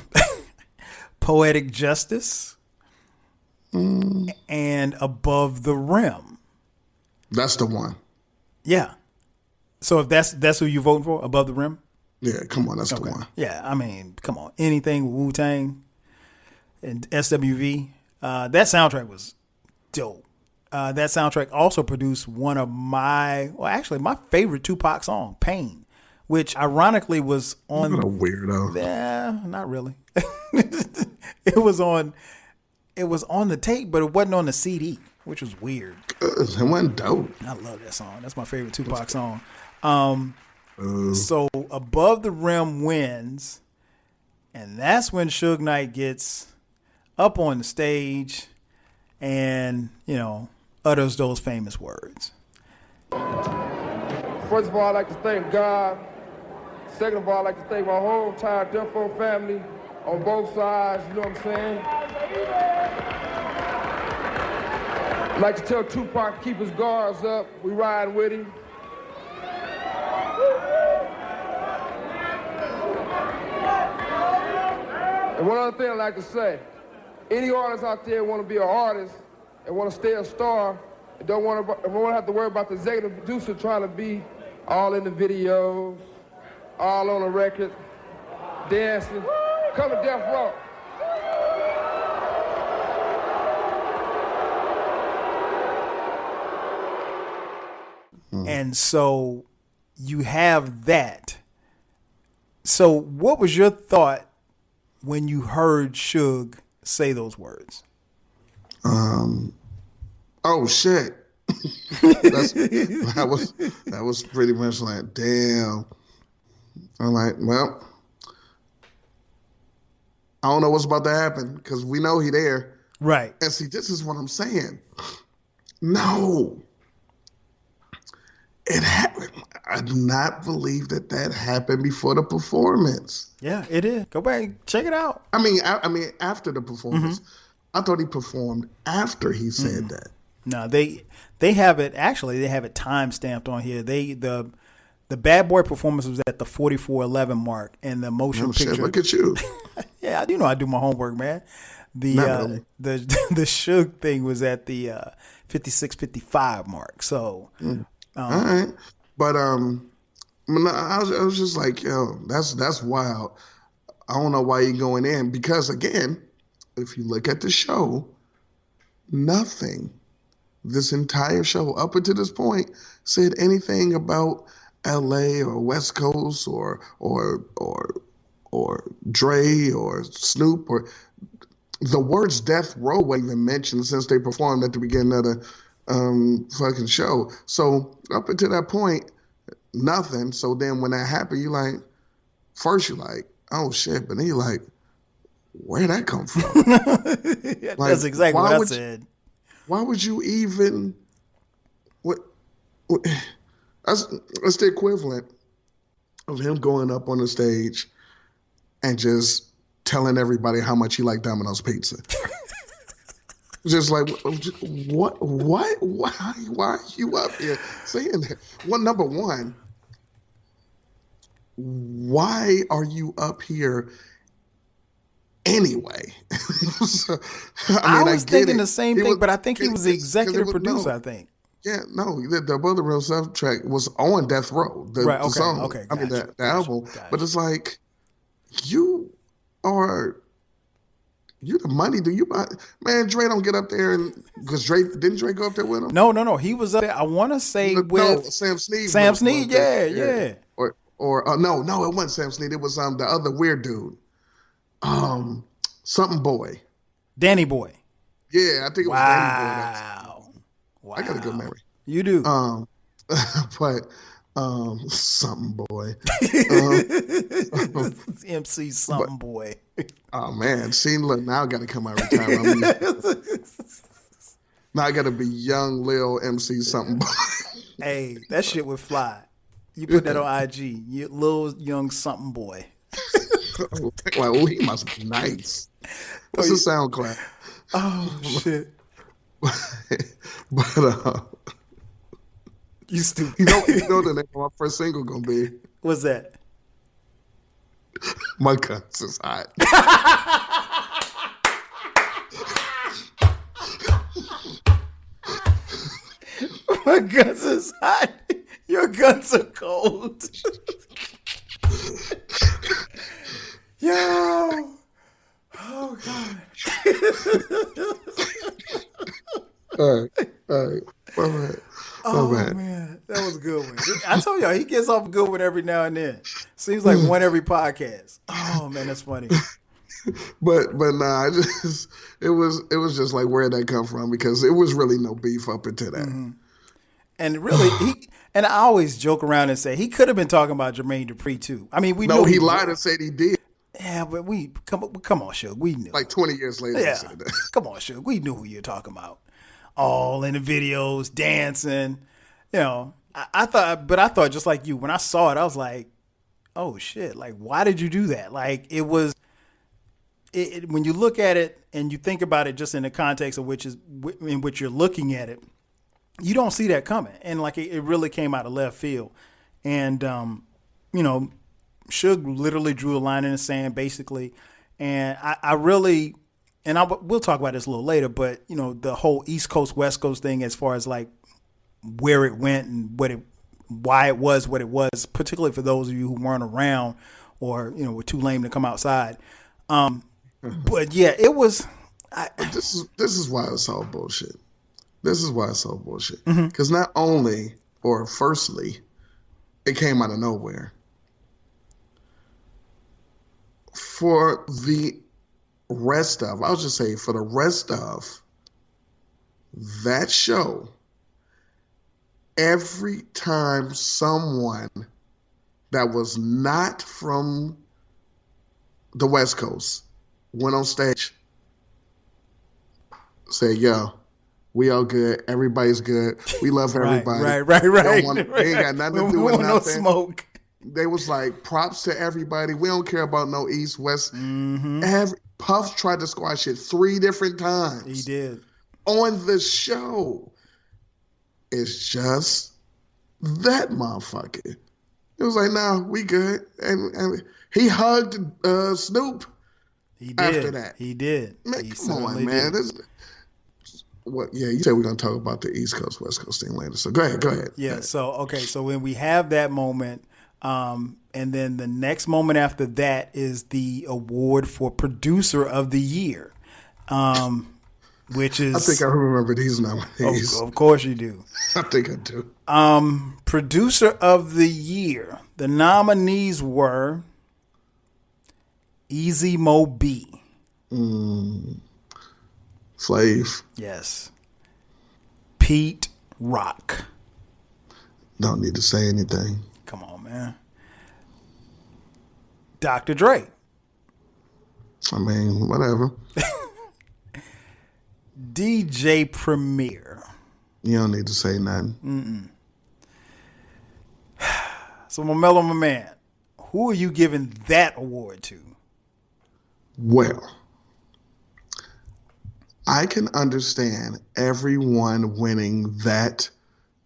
Poetic Justice. And Above the Rim. That's the one. Yeah. So if that's who you voting for, Above the Rim? Yeah, come on, that's the one. Yeah, I mean, come on. Anything with Wu-Tang and SWV. That soundtrack was dope. That soundtrack also produced one of my favorite Tupac song, Pain, which ironically was on... What a weirdo. Yeah, not really. It was on the tape, but it wasn't on the CD, which was weird. It wasn't dope. I love that song. That's my favorite Tupac song. So Above the Rim wins, and that's when Suge Knight gets up on the stage and, utters those famous words. First of all, I'd like to thank God. Second of all, I'd like to thank my whole entire Defo family on both sides, you know what I'm saying? I'd like to tell Tupac to keep his guards up. We riding with him. And one other thing I'd like to say, any artists out there want to be an artist and want to stay a star and don't want to have to worry about the executive producer trying to be all in the videos, all on the record, dancing, come to Death Row. And so you have that. So what was your thought when you heard Suge say those words? Oh shit. that was pretty much like, damn. I'm like, well, I don't know what's about to happen because we know he there. Right. And see, this is what I'm saying. No. It happened. I do not believe that happened before the performance. Yeah, it is. Go back, check it out. I mean, after the performance, I thought he performed after he said that. No, they have it. Actually, they have it time stamped on here. The Bad Boy performance was at the 44:11 mark, and the motion picture. Shit, look at you. Yeah, I do know I do my homework, man. The Suge thing was at the 56:55 mark. So, all right, but I was just like, yo, that's wild. I don't know why you're going in, because again, if you look at the show, nothing this entire show up until this point said anything about LA or West Coast or Dre or Snoop, or the words death row wasn't even mentioned since they performed at the beginning of the fucking show. So up until that point, nothing. So then when that happened, you like, first you're like, oh shit, but then you're like, where'd that come from? That's exactly what I said. Why would you even? That's the equivalent of him going up on the stage and just telling everybody how much he liked Domino's pizza. Just like, what? Why are you up here saying that? Well, number one, why are you up here anyway? I was thinking the same thing, but I think he was the executive producer, I think. Yeah, no, the Brother Real soundtrack was on Death Row, the song. Okay, I mean, the album. But it's like, you the money. Do you buy? Man, Dre don't get up there, and because didn't Dre go up there with him? No, he was up there. I want to say with Sam Snead. Sam Snead, yeah. Or no, it wasn't Sam Snead. It was the other weird dude, something boy, Danny Boy. Yeah, I think it was Danny Boy. Wow. I got a good memory. You do. But something boy. MC something boy. Oh man, see, look, now I got to come out every time. Now I got to be young Lil MC something boy. Hey, that shit would fly. You put that on IG. You little young something boy. Well, he must be nice. What's the SoundCloud? Oh shit. But you stupid. You know the name of my first single gonna be? What's that? My Guns is Hot. My guns is hot. Your guns are cold. Yo. Oh God. All right. Oh man, that was a good one. I told y'all he gets off a good one every now and then. Seems like one every podcast. Oh man, that's funny. But nah, it was just like, where'd that come from? Because it was really no beef up until that. Mm-hmm. And really, I always joke around and say he could have been talking about Jermaine Dupri too. I mean, we know he lied and said he did. Yeah, but come on, Suge, we knew. Like 20 years later, yeah, he said that. Come on, Suge, we knew who you're talking about. All in the videos, dancing. You know, I thought just like you, when I saw it, I was like, oh shit, like why did you do that? Like it was. When you look at it and you think about it just in the context of in which you're looking at it, you don't see that coming. And like it really came out of left field. And, Suge literally drew a line in the sand basically. And we'll talk about this a little later, but the whole East Coast, West Coast thing, as far as like where it went and why it was what it was, particularly for those of you who weren't around or, were too lame to come outside. But yeah, it was. This is why it's all bullshit. This is why it's all bullshit. Mm-hmm. Because not only, or firstly, it came out of nowhere. For the rest of, I'll just say, for the rest of that show, every time someone that was not from the West Coast went on stage, said, yo, we all good. Everybody's good. We love everybody. Right. They ain't got nothing to do with nothing. No smoke. They was like, props to everybody. We don't care about no East, West. Mm-hmm. Puff tried to squash it 3 different times. He did. on the show. It's just that motherfucker. It was like, nah, we good. And he hugged Snoop. He did. After that. He did. Man, He come on, man. You said we're going to talk about the East Coast, West Coast thing later. So go ahead. Yeah, Go ahead. So when we have that moment, and then the next moment after that is the award for Producer of the Year, which is... I think I remember these nominees. Of course you do. I think I do. Producer of the Year. The nominees were Easy Mo B. Slave. Yes. Pete Rock. Don't need to say anything. Come on, man. Dr. Dre. I mean, whatever. DJ Premier. You don't need to say nothing. So, Momelo, my man, who are you giving that award to? Well, I can understand everyone winning that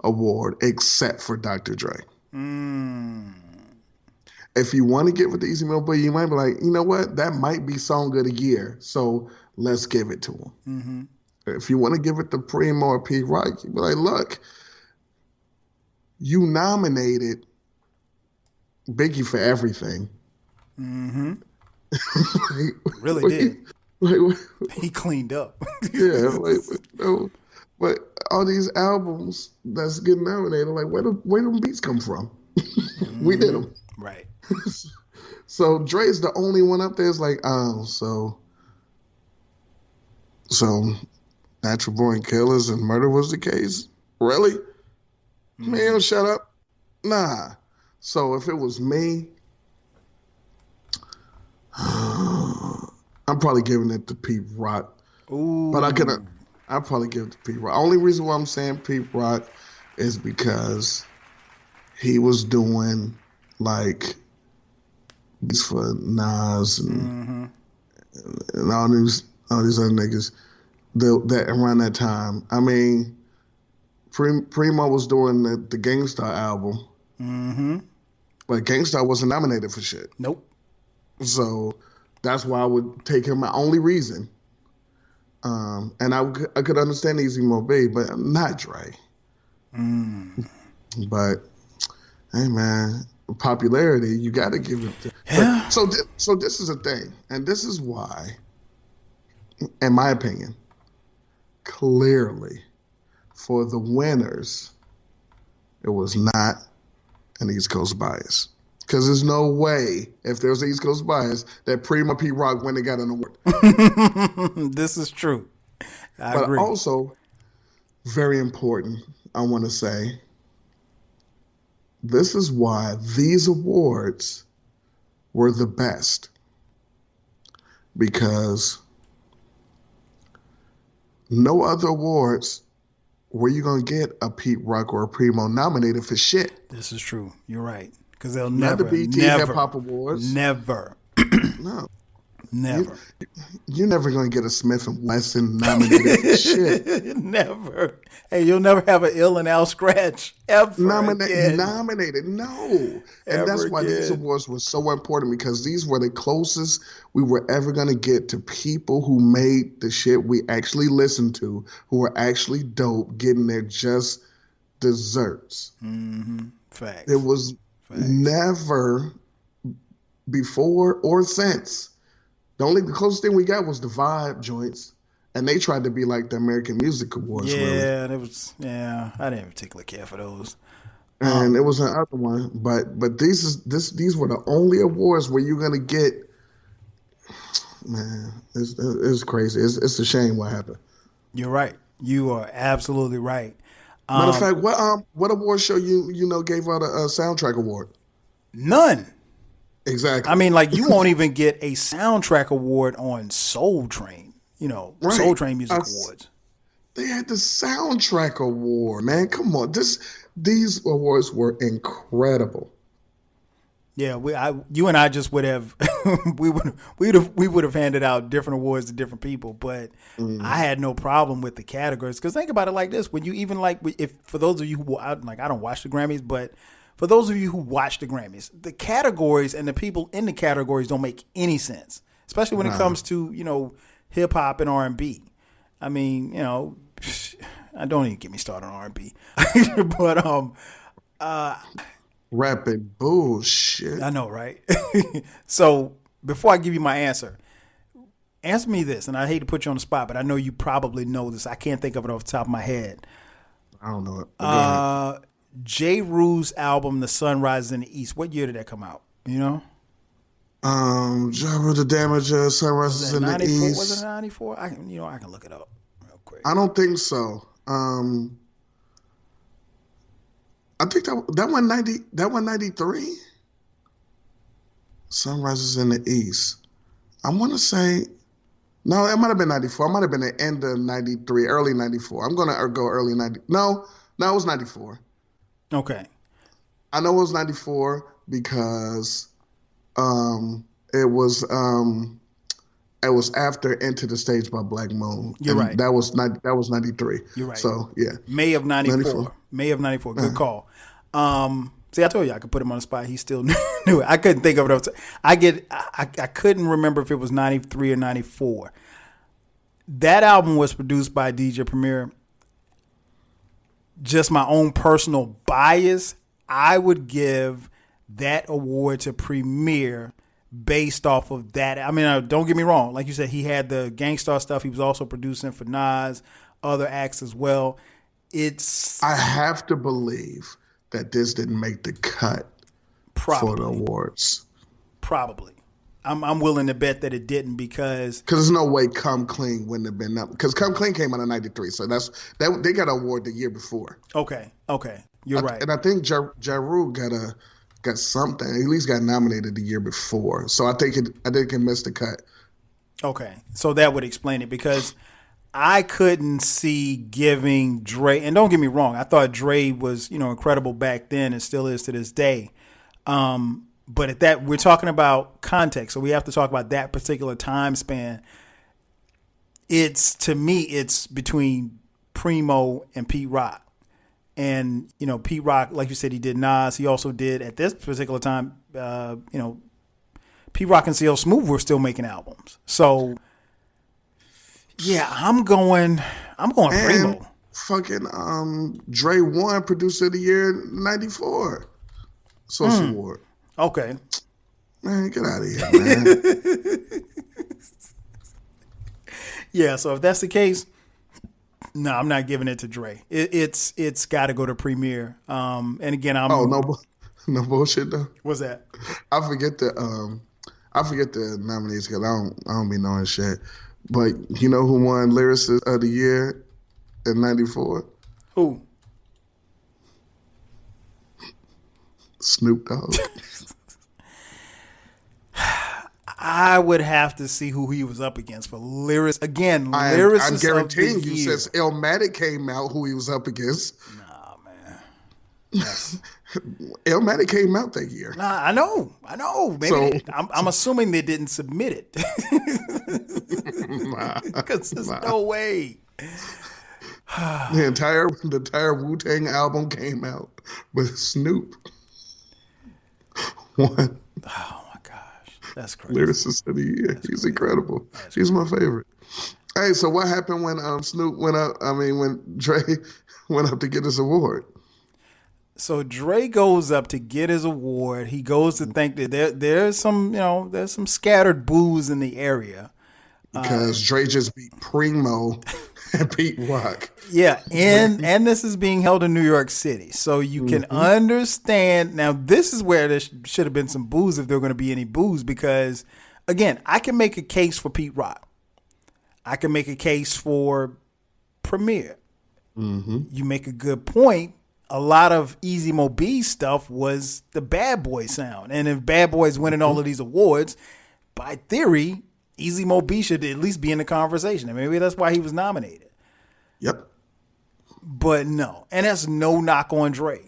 award except for Dr. Dre. If you want to give it to Easy Mo Boy, you might be like, you know what? That might be Song of the Year, so let's give it to him. If you want to give it to Primo or Pete Rock, you be like, look, you nominated Biggie for everything. Really did. Like, He cleaned up. yeah, but all these albums that's getting nominated, like, where them beats come from? We did them. Right. So Dre's the only one up there. Is like, oh, so Natural Born Killers and Murder Was the Case? Really? Man, shut up. Nah. So if it was me, I'm probably giving it to Pete Rock. Ooh. But I'll probably give it to Pete Rock. Only reason why I'm saying Pete Rock is because he was doing like beats for Nas and all these other niggas that around that time. I mean, Primo was doing the Gangstar album, but Gangstar wasn't nominated for shit. Nope. So that's why I would take him. My only reason, and I could understand Easy Mo B, but not Dre. But hey, man, popularity, you got to give it. Yeah. So this is a thing, and this is why, in my opinion, clearly, for the winners, it was not an East Coast bias. Because there's no way, if there's an East Coast bias, that Primo Pete Rock went and got an award. This is true. I but agree. Also, very important, I want to say, this is why these awards were the best. Because no other awards were you going to get a Pete Rock or a Primo nominated for shit. This is true. You're right. Because they'll Not never, the BT Hip Hop Awards. Never. No. Never. You're never going to get a Smith and Wesson nominated for shit. Never. Hey, you'll never have an Ill and Al scratch ever again. Nominated, no. And that's why these awards were so important, because these were the closest we were ever going to get to people who made the shit we actually listened to, who were actually dope, getting their just desserts. Facts. It was never before or since. The closest thing we got was the Vibe joints, and they tried to be like the American Music Awards. Yeah, really. I didn't particularly care for those. And it was another one, but these were the only awards where you're gonna get. Man, it's crazy. It's a shame what happened. You're right. You are absolutely right. Matter of fact, what award show you gave out a soundtrack award? None. Exactly. I mean, like, you won't even get a soundtrack award on Soul Train. Right. Soul Train Music Awards. They had the soundtrack award, man. Come on, these awards were incredible. Yeah, you and I just would have we would have handed out different awards to different people, but I had no problem with the categories because think about it like this: when you even like if for those of you who I don't watch the Grammys, but for those of you who watch the Grammys, the categories and the people in the categories don't make any sense, especially when it comes to hip hop and R&B. I mean, I don't even get me started on R&B, but rapping bullshit. I know, right? So before I give you my answer me this, and I hate to put you on the spot, but I know you probably know this. I can't think of it off the top of my head. I don't know it. J. Rule's album, The Sun Rises in the East. What year did that come out? You know? Ja Rule the Damager, Sun Rises in the East. Was it 94? I can look it up real quick. I don't think so. I think that one 90. That one 93. Sunrises in the East. I want to say, no, it might have been 94. It might have been the end of 93, early 94. I'm gonna go early 90. No, it was 94. Okay. I know it was 94 because it was after Enter the Stage by Black Moon. You're right. That was 93. You're right. So yeah. May of 94. May of 94. Good call. See, I told you I could put him on the spot. He still knew it. I couldn't think of it. I couldn't remember if it was 93 or 94. That album was produced by DJ Premier. Just my own personal bias, I would give that award to Premier based off of that. I mean, don't get me wrong. Like you said, he had the Gangstar stuff. He was also producing for Nas, other acts as well. I have to believe that this didn't make the cut for the awards. Probably. I'm willing to bet that it didn't because there's no way Come Clean wouldn't have been up. Because Come Clean came out in 93, so they got an award the year before. Okay. You're right. And I think Ja Rule got something. At least got nominated the year before. So I think it missed the cut. Okay. So that would explain it because I couldn't see giving Dre, and don't get me wrong, I thought Dre was, incredible back then and still is to this day. But at that, we're talking about context, so we have to talk about that particular time span. To me, it's between Primo and Pete Rock. And, Pete Rock, like you said, he did Nas. He also did, at this particular time, Pete Rock and CL Smooth were still making albums. So, yeah, I'm going Primo. Fucking Dre won Producer of the Year 94. Social Award. Okay. Man, get out of here, man. Yeah, so if that's the case, no, I'm not giving it to Dre. It's got to go to Premier. And again, no bullshit though. What's that? I forget the nominees because I don't be knowing shit. But you know who won Lyricist of the Year in 94? Who? Snoop Dogg. I would have to see who he was up against for lyrics. Again, Lyricist. I'm guaranteeing you, since Illmatic came out, who he was up against. Nah, man. Yes. Illmatic came out that year. Nah, I know. Maybe I'm assuming they didn't submit it. Because there's no way. The entire Wu-Tang album came out, but Snoop won. Oh my gosh, that's crazy. Lyricist of the Year. He's incredible. He's my favorite. Hey, so what happened when Snoop went up? I mean, when Dre went up to get his award? So Dre goes up to get his award. He goes to think that there's some scattered boos in the area. Because Dre just beat Primo and Pete Rock. Yeah, and this is being held in New York City. So you can understand. Now, this is where there should have been some boos if there were going to be any boos. Because, again, I can make a case for Pete Rock. I can make a case for Premier. Mm-hmm. You make a good point. A lot of Easy Mo B's stuff was the Bad Boy sound. And if Bad Boy's winning all of these awards, by theory, Easy Mo B should at least be in the conversation. And maybe that's why he was nominated. Yep. But no. And that's no knock on Dre.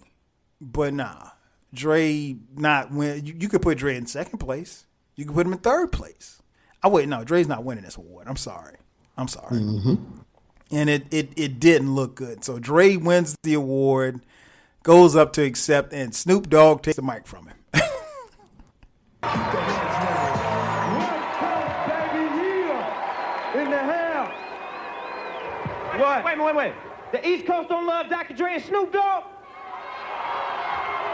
But nah. Dre not win. You could put Dre in second place. You could put him in third place. No, Dre's not winning this award. I'm sorry. Mm-hmm. And it didn't look good. So Dre wins the award, goes up to accept, and Snoop Dogg takes the mic from him. In the hell. What? Wait. The East Coast don't love Dr. Dre and Snoop Dogg?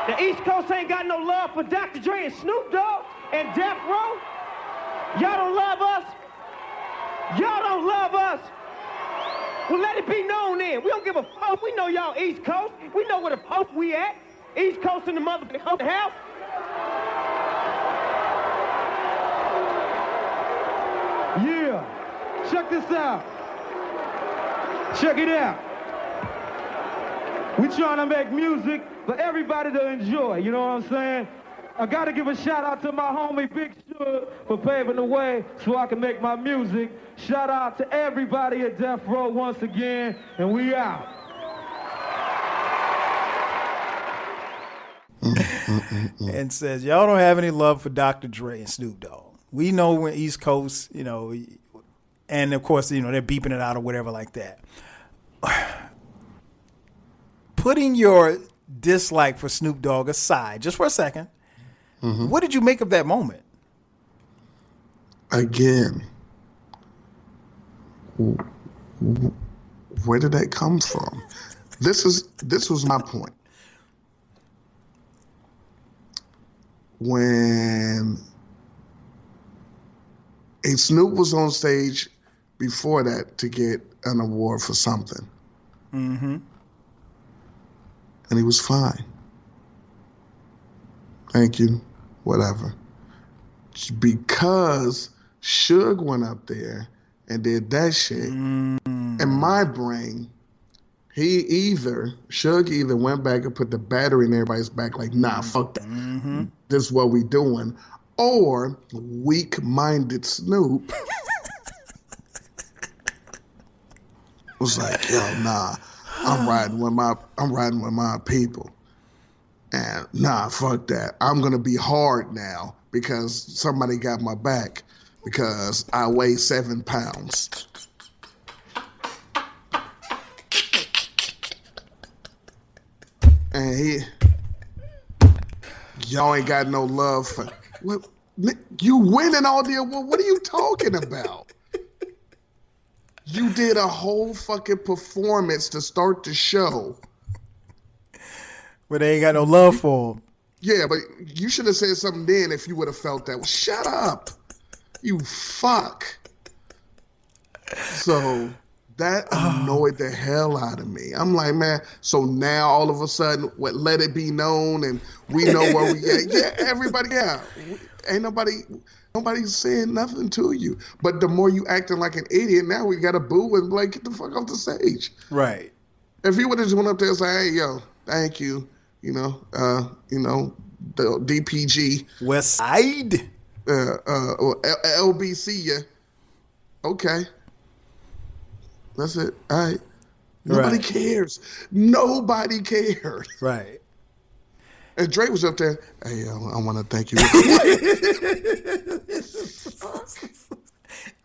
The East Coast ain't got no love for Dr. Dre and Snoop Dogg and Death Row? Y'all don't love us? Y'all don't love us? Well, let it be known then. We don't give a fuck. We know y'all East Coast. We know where the fuck we at. East Coast in the motherfucking house. Yeah. Check this out. Check it out. We trying to make music for everybody to enjoy, you know what I'm saying? I gotta give a shout out to my homie Big Suge for paving the way so I can make my music. Shout out to everybody at Death Row once again, and we out. And says, y'all don't have any love for Dr. Dre and Snoop Dogg. We know we're East Coast, you know, and of course, you know, they're beeping it out or whatever like that. Putting your dislike for Snoop Dogg aside, just for a second, what did you make of that moment? Again, where did that come from? This was my point. When Snoop was on stage before that to get an award for something. Mm-hmm. And he was fine. Thank you, whatever. Because Suge went up there and did that shit, in my brain, Suge either went back and put the battery in everybody's back like, nah, fuck that. This is what we doing. Or weak-minded Snoop was like, yo, nah, I'm riding with my people. And nah, fuck that. I'm gonna be hard now because somebody got my back because I weigh 7 pounds. And y'all ain't got no love for what? You winning all the awards. What are you talking about? You did a whole fucking performance to start the show. But they ain't got no love for him. Yeah, but you should have said something then if you would have felt that. Shut up. You fuck. So that annoyed the hell out of me. I'm like, man, so now all of a sudden, let it be known and we know where we at. Yeah, everybody, yeah. Ain't nobody's saying nothing to you. But the more you acting like an idiot, now we got to boo and like, get the fuck off the stage. Right. If he would have just went up there and said, hey, yo, thank you, the DPG. West Side. Or LBC, yeah. Okay. That's it. All right. Nobody cares. Nobody cares. Right. And Drake was up there, hey, I want to thank you.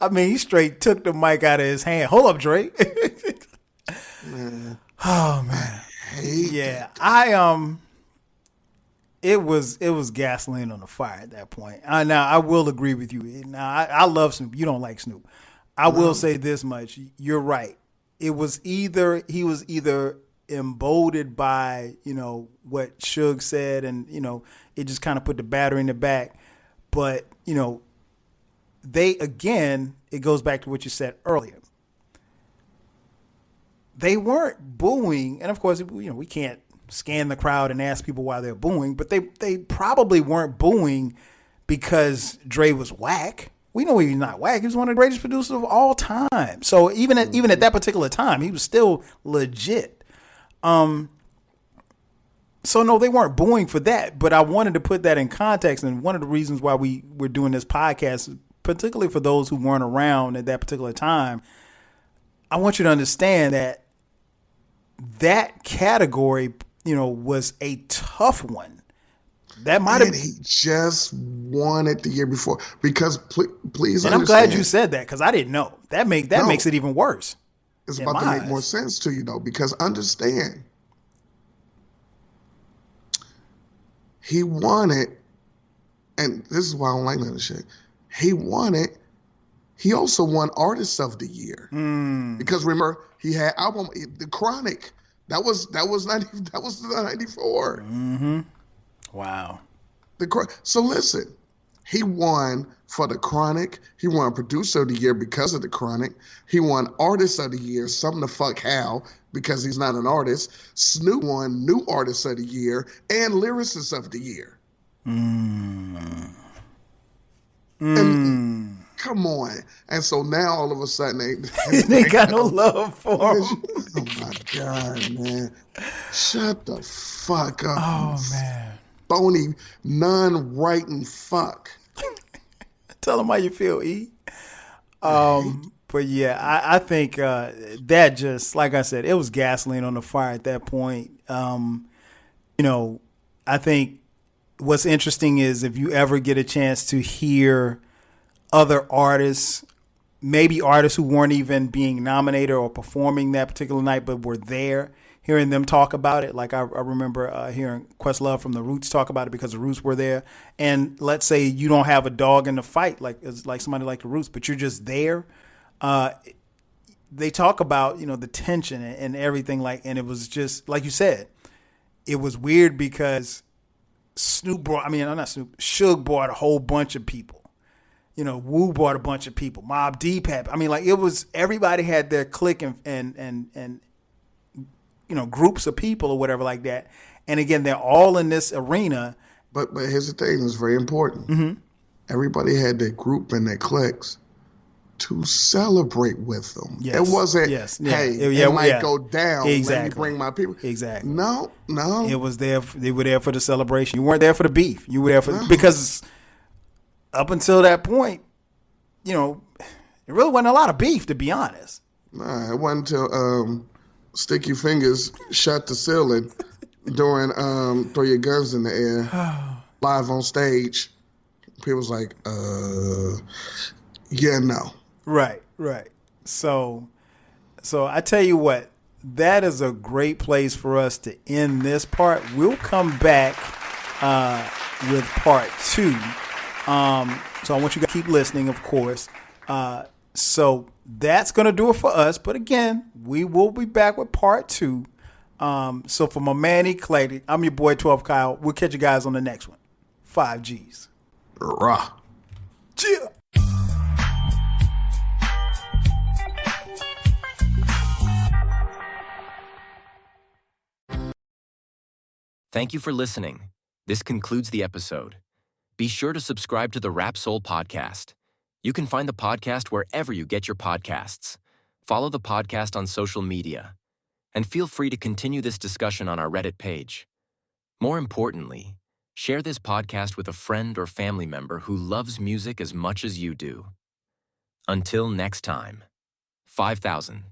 I mean, he straight took the mic out of his hand. Hold up, Drake. Man. Oh, man. Yeah. It was gasoline on the fire at that point. Now, I will agree with you. Now, I love Snoop. You don't like Snoop. I will say this much. You're right. He was either emboldened by, what Suge said and, it just kind of put the battery in the back. But, it goes back to what you said earlier. They weren't booing. And of course, we can't scan the crowd and ask people why they're booing, but they probably weren't booing because Dre was whack. We know he's not whack. He was one of the greatest producers of all time. So even at that particular time, he was still legit. So no, they weren't booing for that, but I wanted to put that in context. And one of the reasons why we're doing this podcast, particularly for those who weren't around at that particular time, I want you to understand that category, was a tough one That might have. And he just won it the year before. Because please And understand. I'm glad you said that because I didn't know. That makes it even worse. It's about to make more sense to you though, because understand, he won it, and this is why I don't like none of this shit. He won it. He also won Artist of the Year because remember he had album The Chronic. That was 94. Wow. So listen, he won for The Chronic. He won Producer of the Year because of The Chronic. He won Artist of the Year, something to fuck Hal, because he's not an artist. Snoop won New Artist of the Year and Lyricist of the Year. And come on. And so now all of a sudden they got no love for him. Oh my God, man. Shut the fuck up. Oh, man. Phony, non-writing fuck. Tell him how you feel, E. But yeah, I think that just, like I said, it was gasoline on the fire at that point. I think what's interesting is if you ever get a chance to hear other artists, maybe artists who weren't even being nominated or performing that particular night, but were there, hearing them talk about it. Like I remember hearing Questlove from The Roots talk about it because The Roots were there. And let's say you don't have a dog in the fight, like somebody like The Roots, but you're just there. They talk about, the tension and everything, and it was just, like you said, it was weird because Suge brought a whole bunch of people. Wu brought a bunch of people. Mobb Deep had, it was, everybody had their clique and groups of people or whatever like that. And again, they're all in this arena. But here's the thing, it's very important. Mm-hmm. Everybody had their group and their cliques to celebrate with them. Yes. It wasn't, it might go down. Exactly. Let me bring my people. Exactly. No. It was there. They were there for the celebration. You weren't there for the beef. You were there for because up until that point, it really wasn't a lot of beef, to be honest. Nah, it wasn't until Sticky Fingers shut the ceiling during Throw Your Guns in the Air live on stage. People was like, yeah, no. Right. So I tell you what, that is a great place for us to end this part. We'll come back with part 2. So I want you to keep listening, of course. So that's going to do it for us. But again, we will be back with part 2. So for my man Eclectik, I'm your boy 12 Kyle. We'll catch you guys on the next one. 5 G's. Rah. Cheer. Thank you for listening. This concludes the episode. Be sure to subscribe to the Rap Soul podcast. You can find the podcast wherever you get your podcasts. Follow the podcast on social media. And feel free to continue this discussion on our Reddit page. More importantly, share this podcast with a friend or family member who loves music as much as you do. Until next time, 5,000.